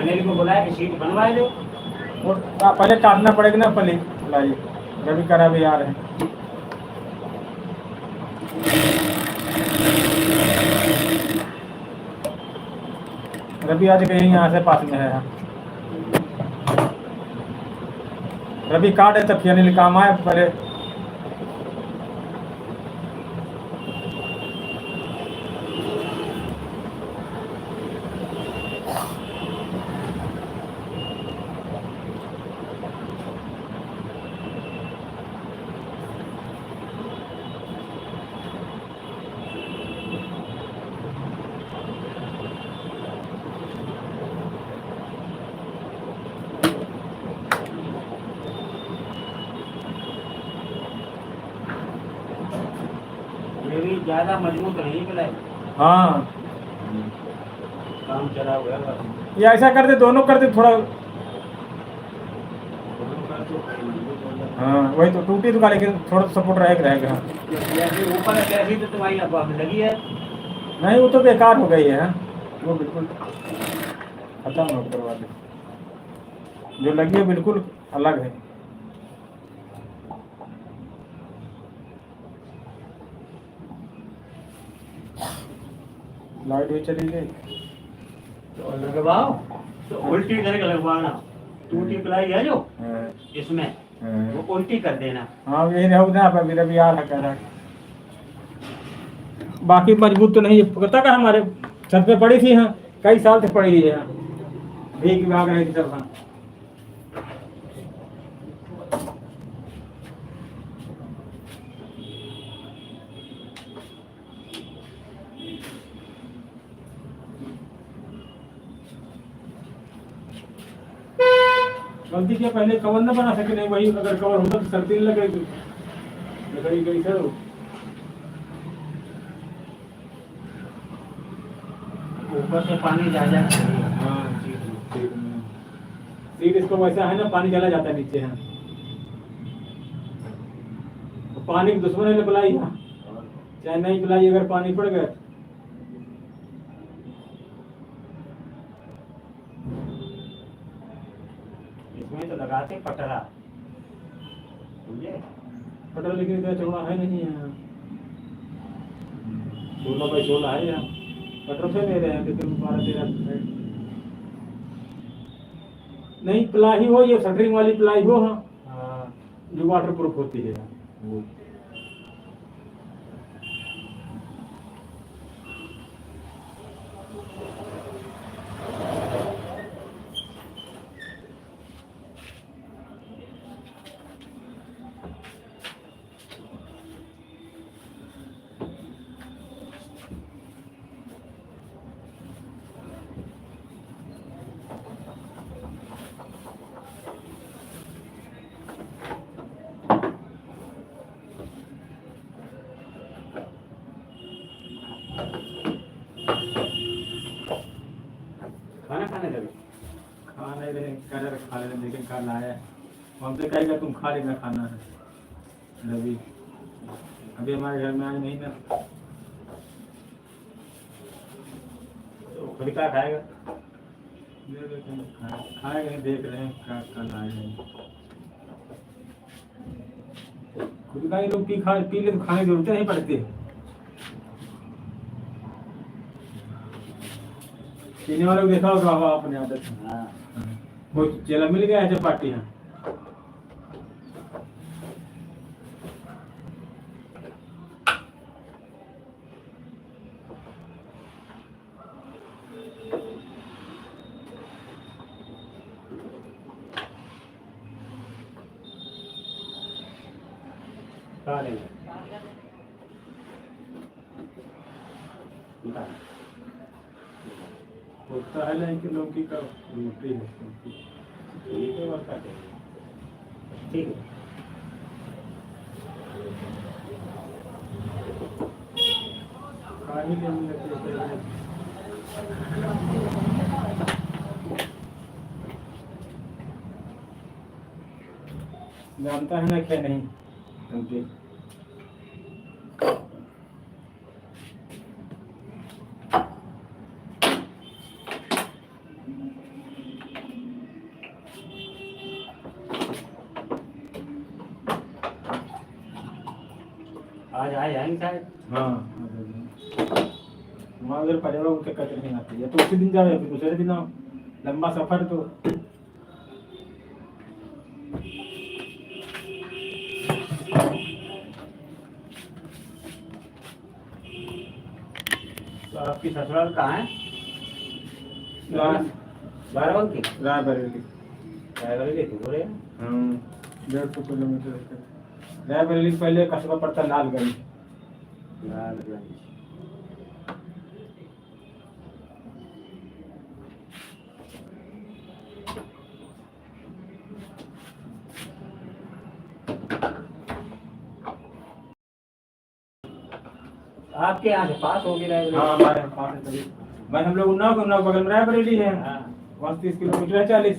अनिल को बुलाया कि सीट बनवा दो। वो पहले काटना पड़ेगा ना पहले लाइए रवि करा भी आ रहे हैं। रवि आज कहीं यहाँ से पास में है। रवि काट है तब फिर अनिल काम आए पहले। ये भी ज्यादा मजबूत नहीं प्लाई, हाँ काम चला हुआ है बस। ये ऐसा करते दोनों करते थोड़ा। हाँ वही तो टूटी तो लेकिन थोड़ा सपोर्ट रहेगा। जैसे ऊपर है कैसी तो तुम्हारी अब लगी है। नहीं वो तो बेकार हो गई है वो बिल्कुल खत्म हो करवा दे। जो लगी है बिल्कुल अलग है। लाइट भी चली गई। तो लगवाओ तो उल्टी करके लगवाना। टूटी प्लाई है जो हाँ, इसमें हाँ। वो उल्टी कर देना। हाँ यही रहो ना अब अभी रवि आ रहा कह रहा। बाकी मजबूत तो नहीं है पता का हमारे छत पे पड़ी थी। हाँ कई साल से पड़ी है यहाँ भीग भाग रही थी सब। हाँ गलती क्या पहले कवर न बना सके। नहीं वही अगर कवर होता तो सर्दी नहीं लगे लकड़ी गई सर। ऊपर से पानी जा जाता है। हाँ सीट इसको वैसा है ना पानी चला जाता है नीचे। है पानी की दुश्मन है पिलाई। हाँ चाहे नहीं पिलाई अगर पानी पड़ गया। इसमें तो लगाते पटरा समझे। पटरा लेकिन इतना चौड़ा है नहीं है। 16x16 है यहाँ। पटर से ले रहे हैं लेकिन 12-13 नहीं प्लाई हो ये शटरिंग वाली प्लाई हो। हाँ जो वाटर प्रूफ होती है वो। खाना खाने लगे। खा नहीं रहे कर खा रहे लेकिन खा लाया हमसे कहेगा तुम खा लेना खाना है रवि। अभी हमारे घर में आए नहीं ना तो खुद का खाएगा। खाएगा नहीं देख रहे हैं क्या कल आए। खुद का ही लोग पी ले तो खाने की जरूरत नहीं पड़ती। पीने वालों को देखा होगा अपने आदत। हाँ वो चेला मिल गया है चपाटी। है खा लेंगे। निकाल। होता है नहीं कि लौकी का रोटी है ठीक है और काटेंगे। ठीक है। खा ही लेंगे। जानता है ना क्या नहीं समझे। आज आए जाएंगे शायद। हाँ वहाँ उधर पड़ेगा उनके कचरे नहीं आती है तो उसी दिन जाओ या फिर दूसरे दिन आओ लंबा सफर तो तो आपकी ससुराल कहाँ है? राय बाराबंकी। रायबरेली रायबरेली दूर है। हाँ 150 किलोमीटर रायबरेली से पहले कस्बा पड़ता है लालगंज लालगंज। आपके यहाँ से पास होगी रायबरेली? हाँ हमारे पास है तभी भाई हम लोग उन्नाव बगल में रायबरेली है हाँ। 30 किलोमीटर है 40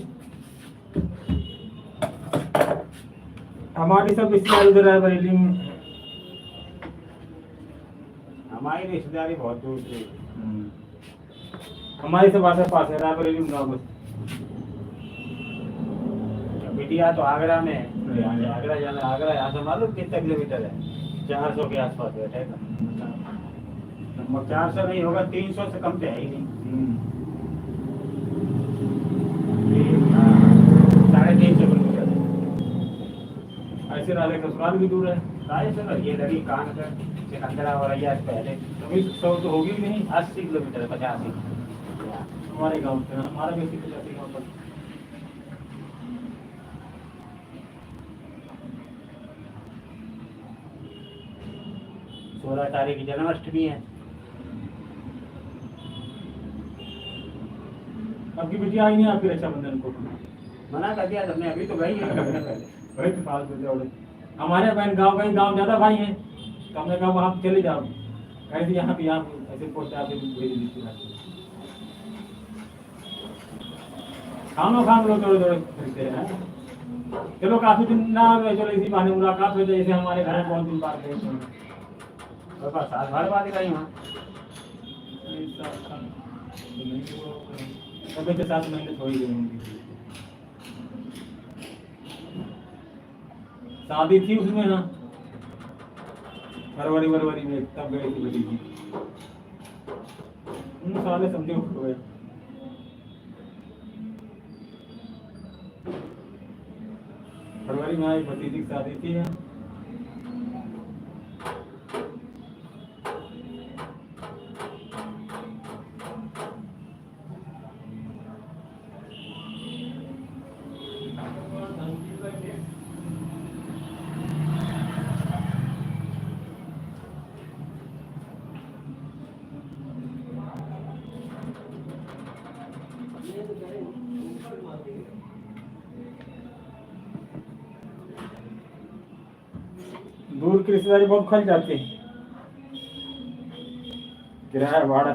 हमारी सब रिश्तेदार उधर रायबरेली में हमारी रिश्तेदारी बहुत दूर से। हमारी सब आस पास है रायबरेली उन्नाव बस बिटिया तो आगरा में है। यहाँ से आगरा जाना, आगरा यहाँ से मालूम कितना किलोमीटर है? 400 के आसपास बैठेगा। 400 नहीं होगा, 300 से कम तो है ही नहीं। 350 किलोमीटर है। ऐसे राधे ससुराल भी दूर है रायपुर ये लगी कानगर सिकंदरा और अय्या से पहले कभी 100 तो होगी भी नहीं 80 किलोमीटर है, 85। हमारे गांव से हमारा भी 80 गाँव पर 16 तारीख की जन्माष्टमी है। आपकी बिटिया आई नहीं आपके रक्षाबंधन को मना कर दिया तुमने, अभी तो गई है। वही तो पास में जाओगे हमारे बहन गाँव कहीं गाँव ज्यादा भाई हैं तो हमने कहा वहाँ चले जाओ कहीं थी यहाँ भी आप ऐसे पोस्ट ऑफिस में भेज दीजिए खाम लोग थोड़े थोड़े फिरते हैं चलो काफी दिन ना चलो इसी बहाने मुलाकात हो जाए जैसे हमारे घर में बहुत दिन बाद गए थे और बस साल भर बाद गई वहाँ। कभी तो 7 महीने थोड़ी गई होंगी शादी थी उसमें ना फरवरी में तब गई थी बड़ी जी साले समझे उठ गए फरवरी में आई भतीजी की शादी थी दूर की रिश्तेदारी बहुत खल जाती है किराया भाड़ा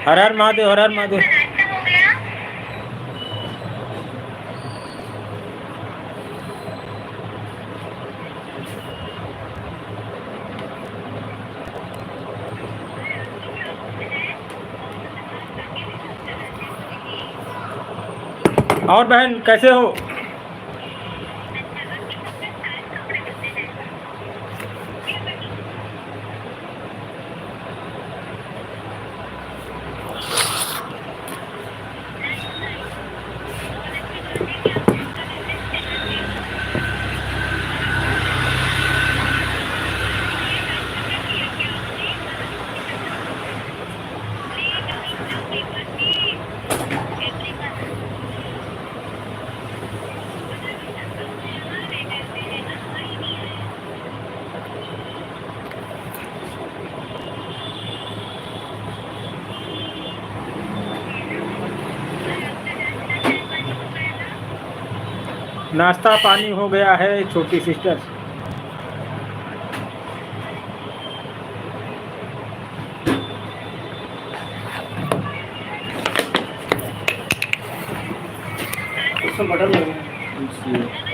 हर हर महादेव, हर हर महादेव। और बहन कैसे हो? नाश्ता पानी हो गया है छोटी सिस्टर। उसमें बटन लगे हैं।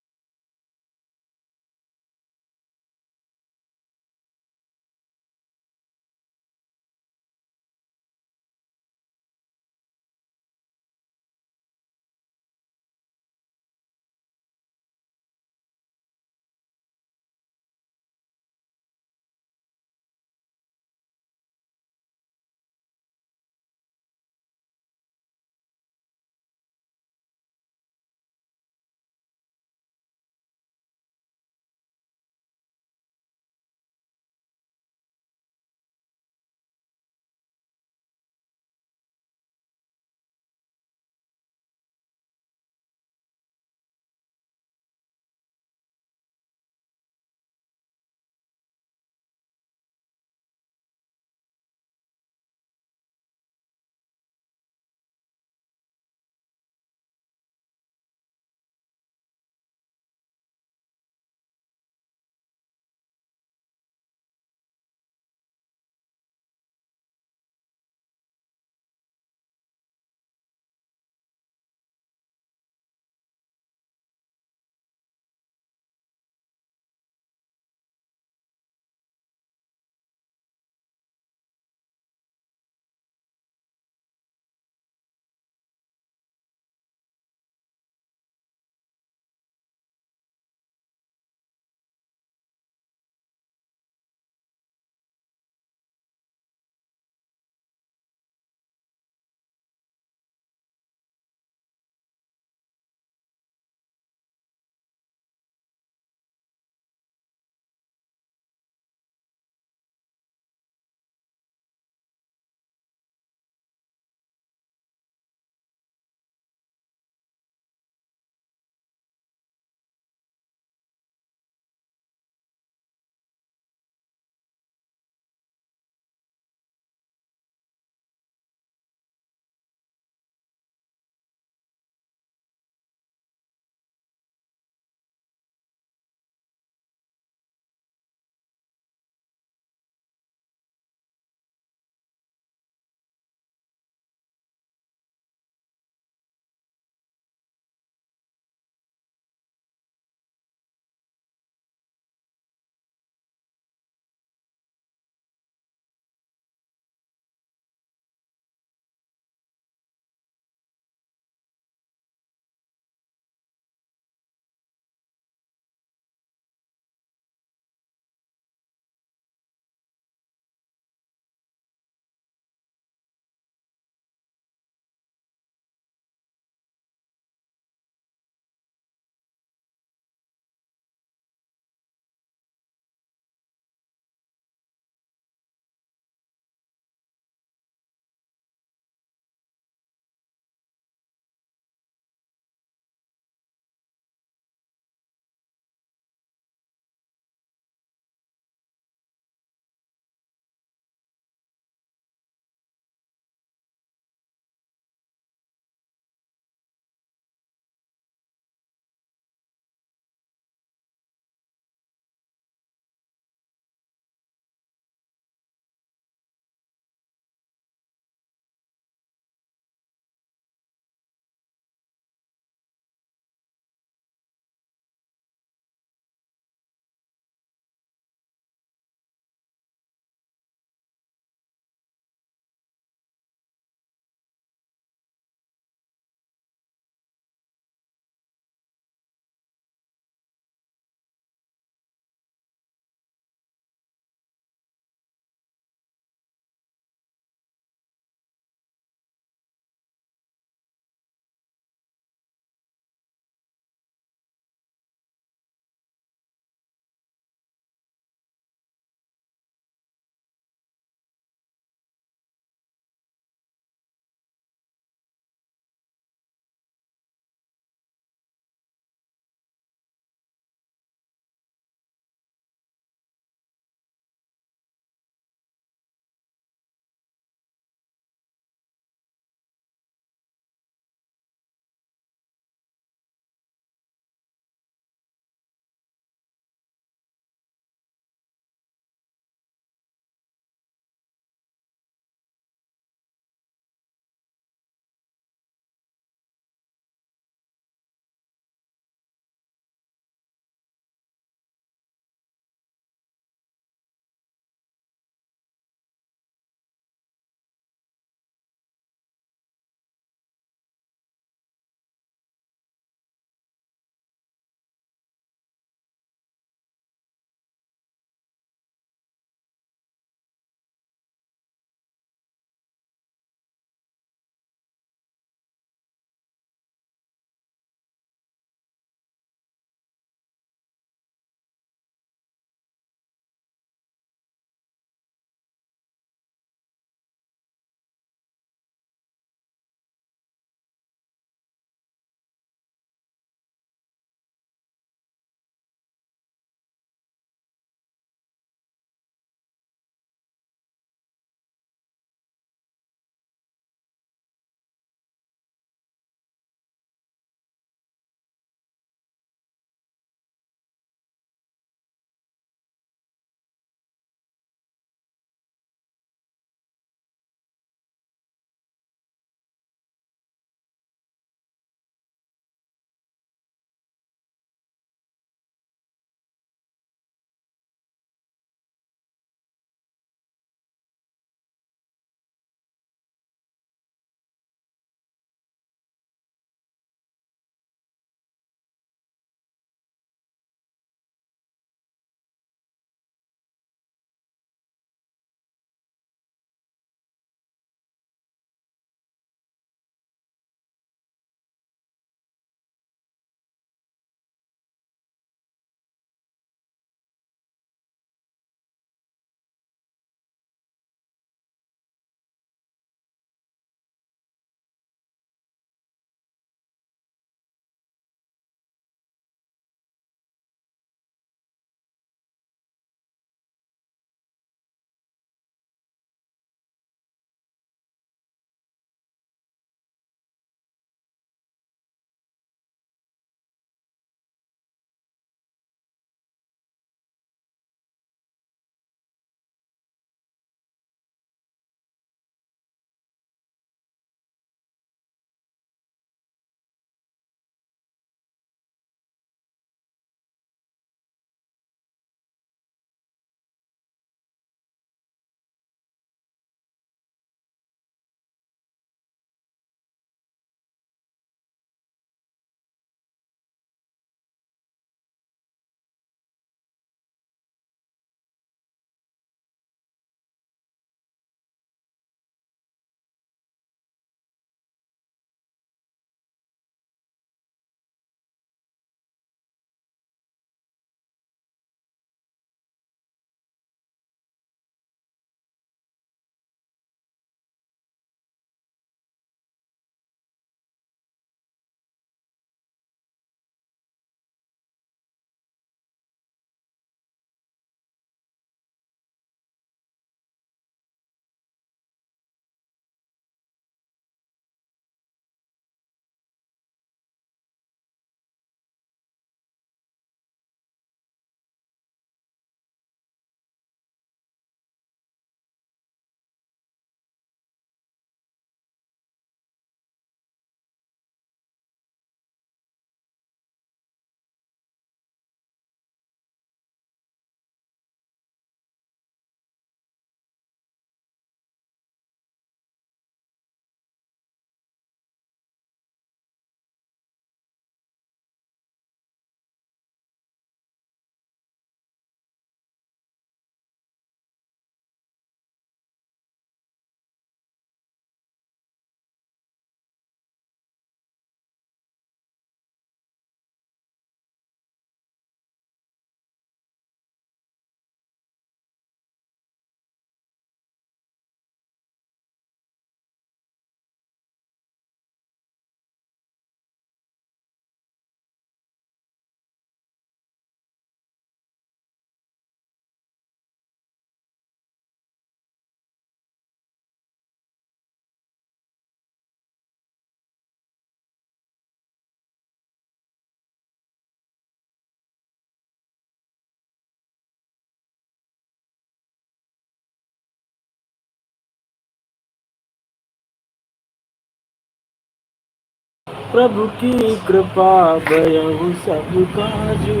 प्रभु की कृपा भयउ सब काजू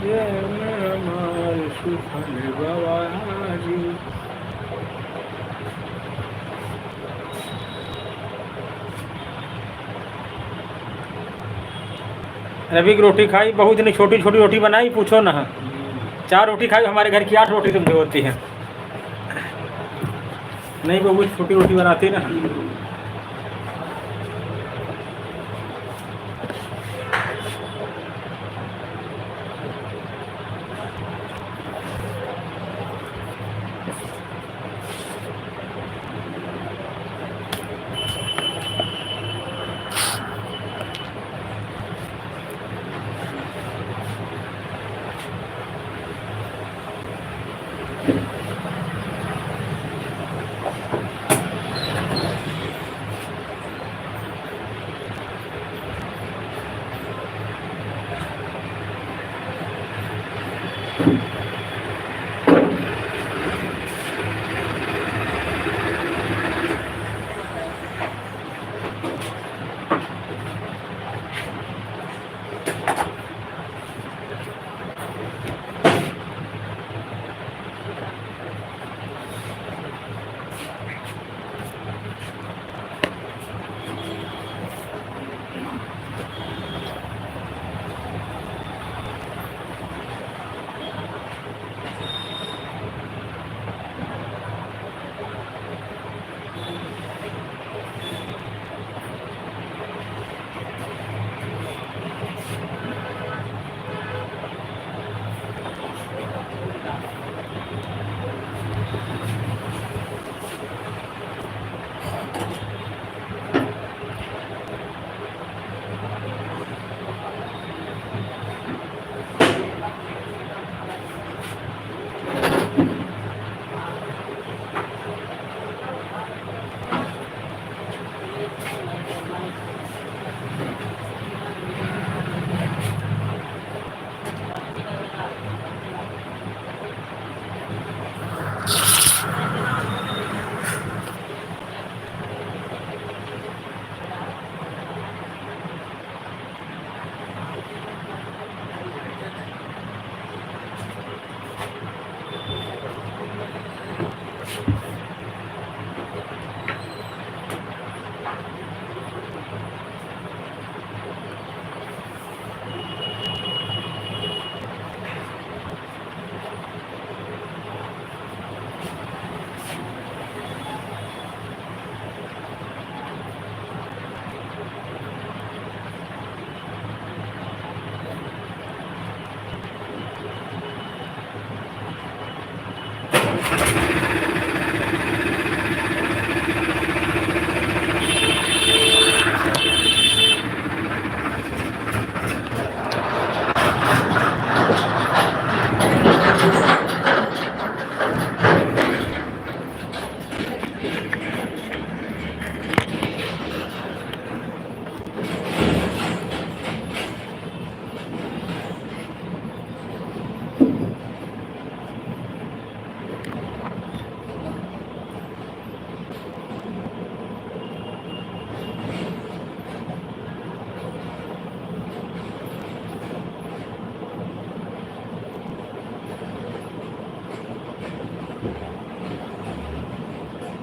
ये हमार सुफल गवाजू। रवि की रोटी खाई, बहू इतनी छोटी छोटी रोटी बनाई पूछो ना। 4 रोटी खाई, हमारे घर की 8 रोटी तुमसे होती है। नहीं बहू छोटी रोटी बनाती ना।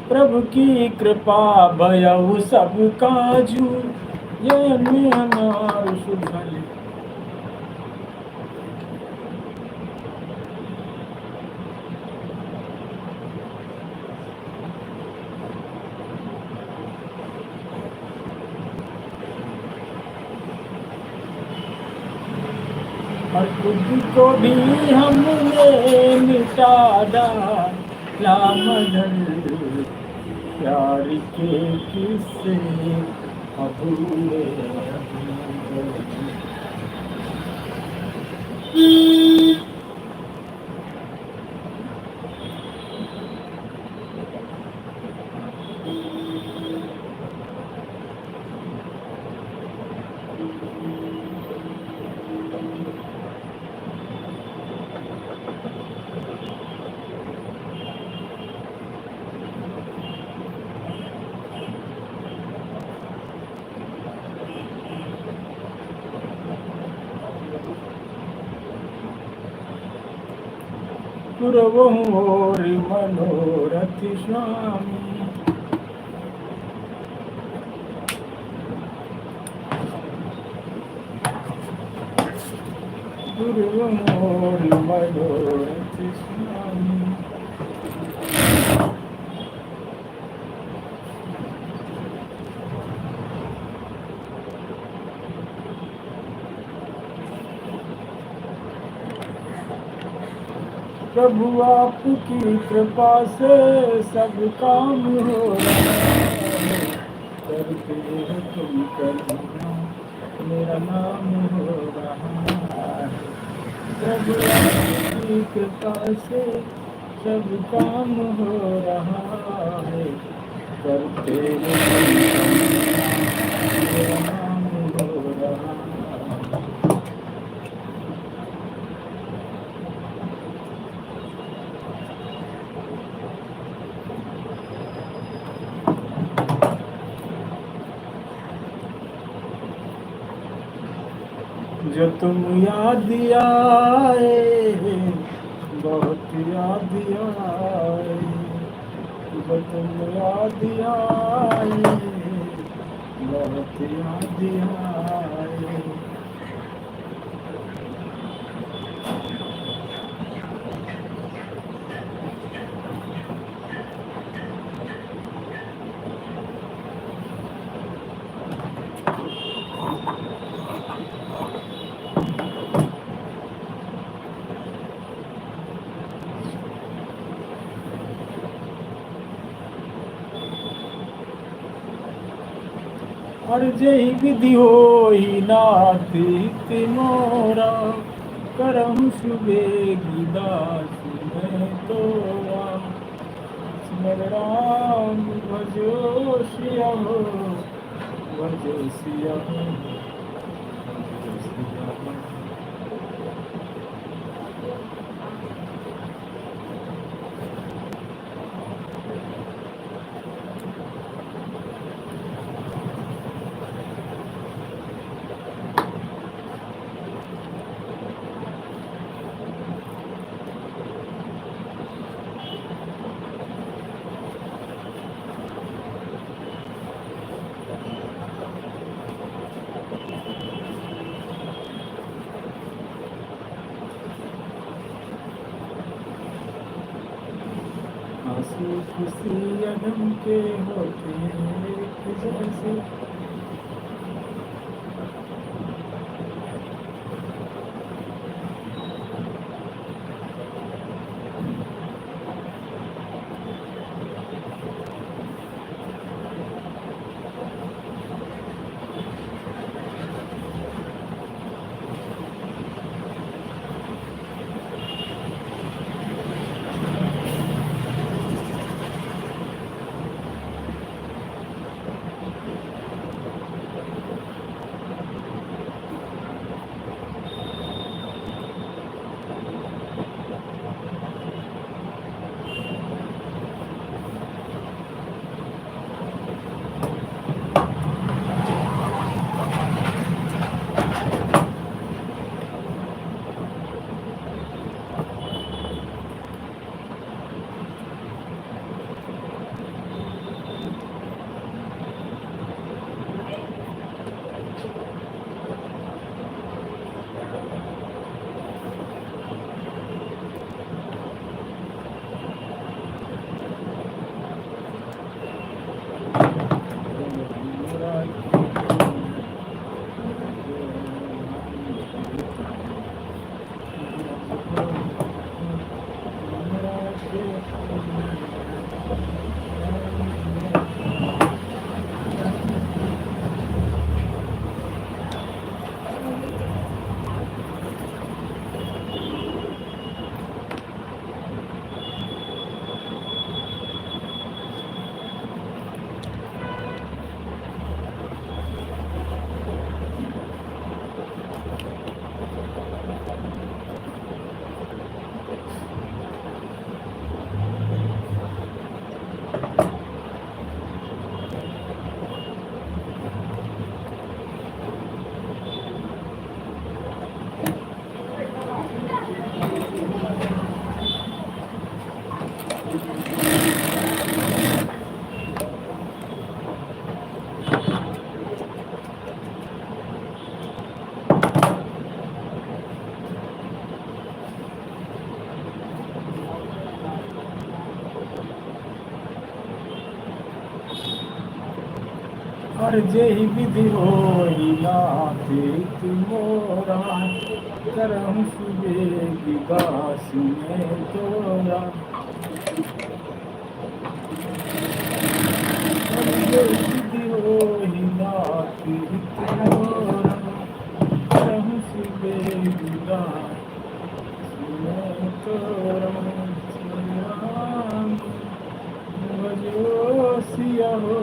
प्रभु की कृपा भयउ सब काजू ये हमार सुफल। और खुद को भी हमने मिटा डाला मगर प्यार के किस्से अधूरे अधूरे। दुर्वहु और मनोरथ स्वामी। दुर्वहु और मनोरथ स्वामी। प्रभु आपकी कृपा से सब काम हो रहा है। करते हो तुम करुणा मेरा नाम हो रहा है। प्रभु आपकी कृपा से सब काम हो रहा है। करते हो तुम करुणा मेरा नाम हो रहा है। जो तुम याद आए बहुत याद आए। जो तुम याद आए बहुत याद आए। और जही विधि होई नाथ हित मोरा। करहु सुबेगी दास मैं तोरा। स्मर राम भजो सिया हो भजो सिया हो भजो सिया हो। हंसी खुशी अदम के होते एक जैसे। और जेहि विधि होई नाथे मोरा करम सुबेगी दास में तोरा और जेहि विधि होई नाथे मोरा करम सुबेगी दास में तोरा भजो सिया हो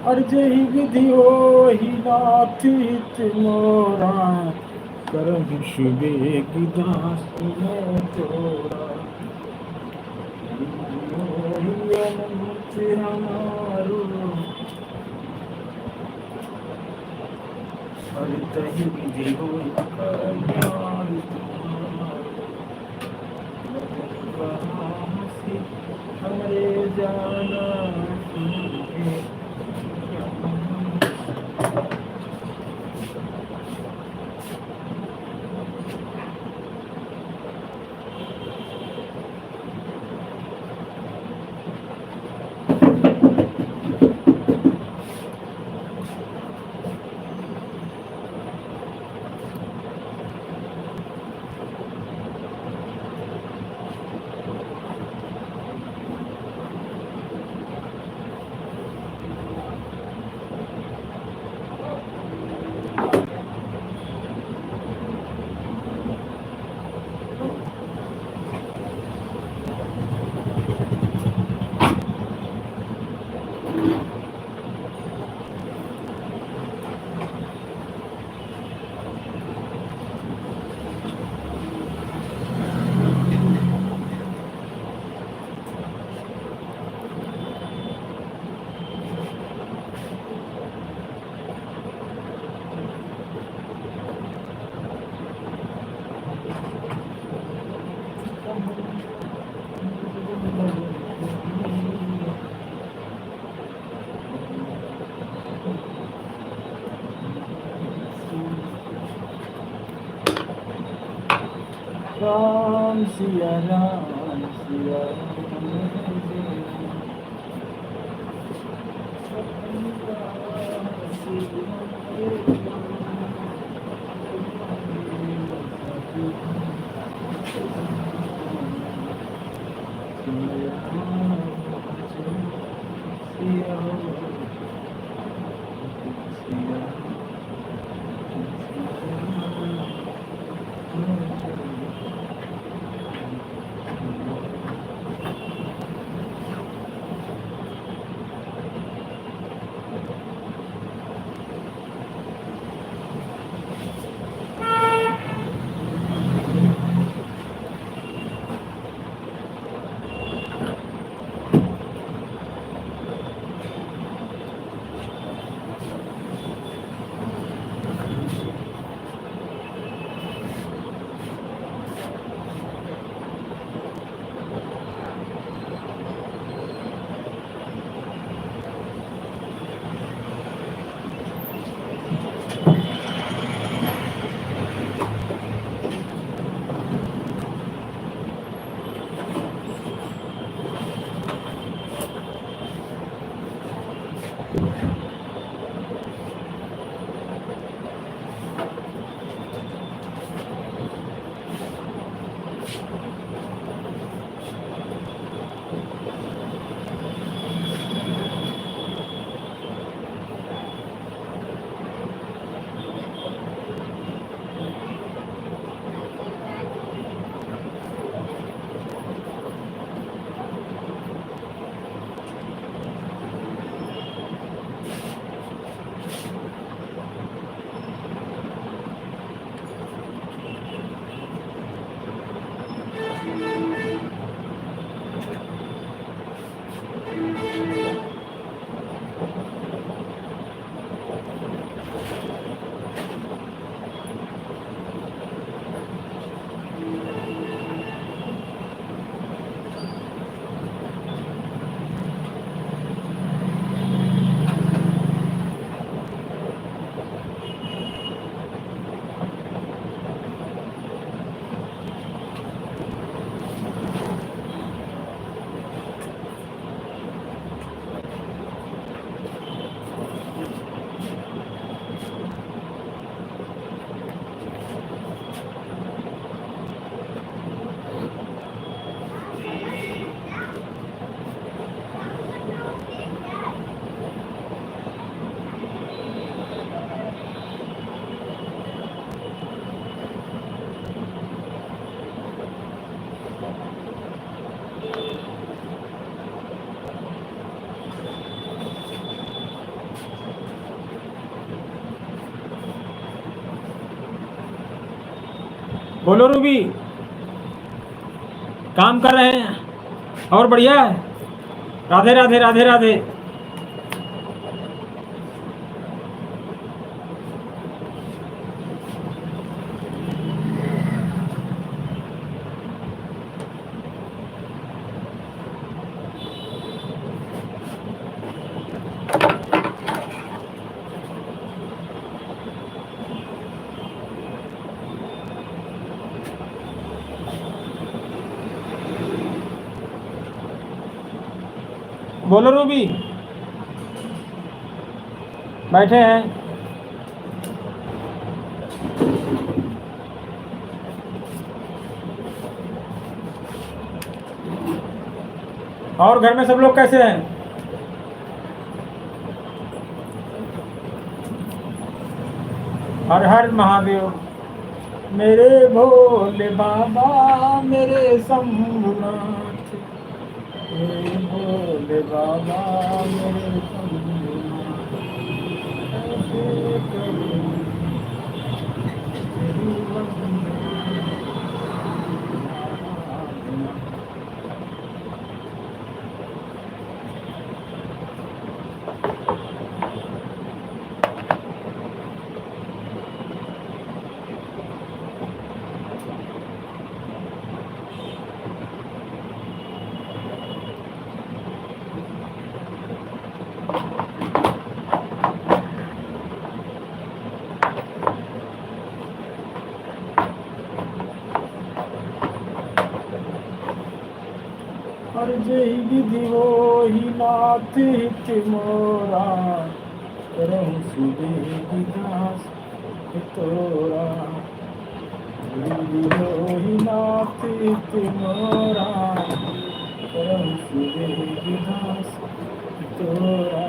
और जही विधि होहि नाथ हित मोरा करम सुबेगी दास में तोरा मोहि अनंत हमारो और तही विधि होहि कल्याण तुम्हारो हमरे जाना तुम्हें राम सिया राम सिया बोलो रूबी, काम कर रहे हैं और बढ़िया है। राधे राधे राधे राधे। बोलो रूबी, बैठे हैं। और घर में सब लोग कैसे हैं? हर हर महादेव। मेरे भोले बाबा, मेरे शंभुनाथ, मेरे भोले बाबा, मेरे शंभुनाथ, ऐसे करो तेरी वंदना। और जय विधि वो ही नाथ हित मोरा, करहु सुदेवी दास तोरा। विधि वो ही नाथ हित मोरा, करहु सुदेवी दास तोरा।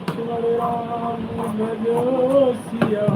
तुम्हारे राम भजो सिया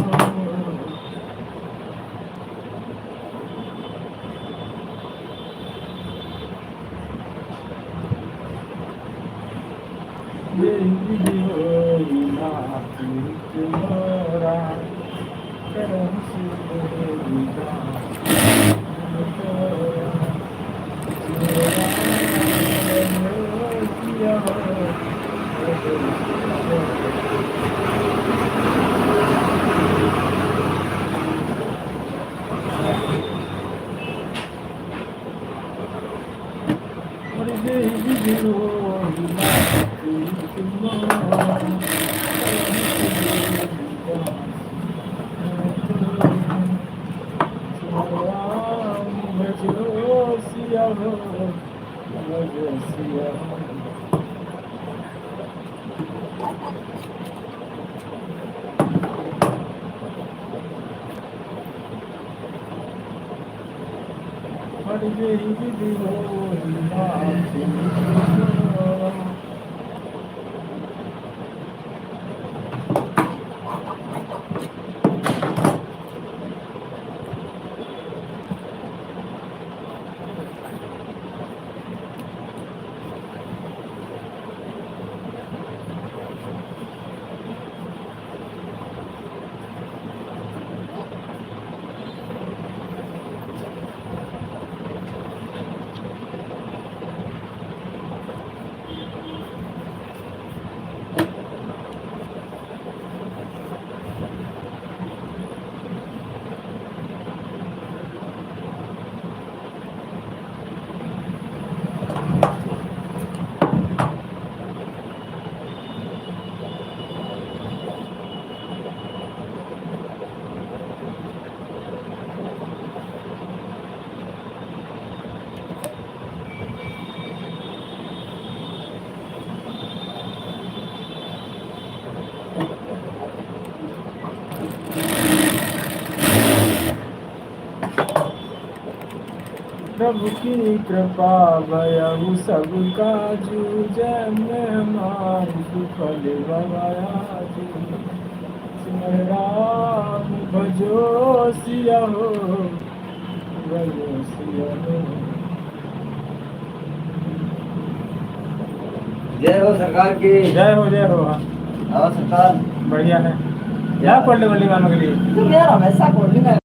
प्रभु की कृपा भयउ सब काजू, जय मेहमान सुफल भवायाजू। सिमर राम भजो सिया हो, भजो सिया हो। जय हो सरकार की। जय हो जय हो। हाँ सरकार बढ़िया है। क्या कोल्ड ड्रिंक मानो के लिए तुम यार वैसा कोल्ड ड्रिंक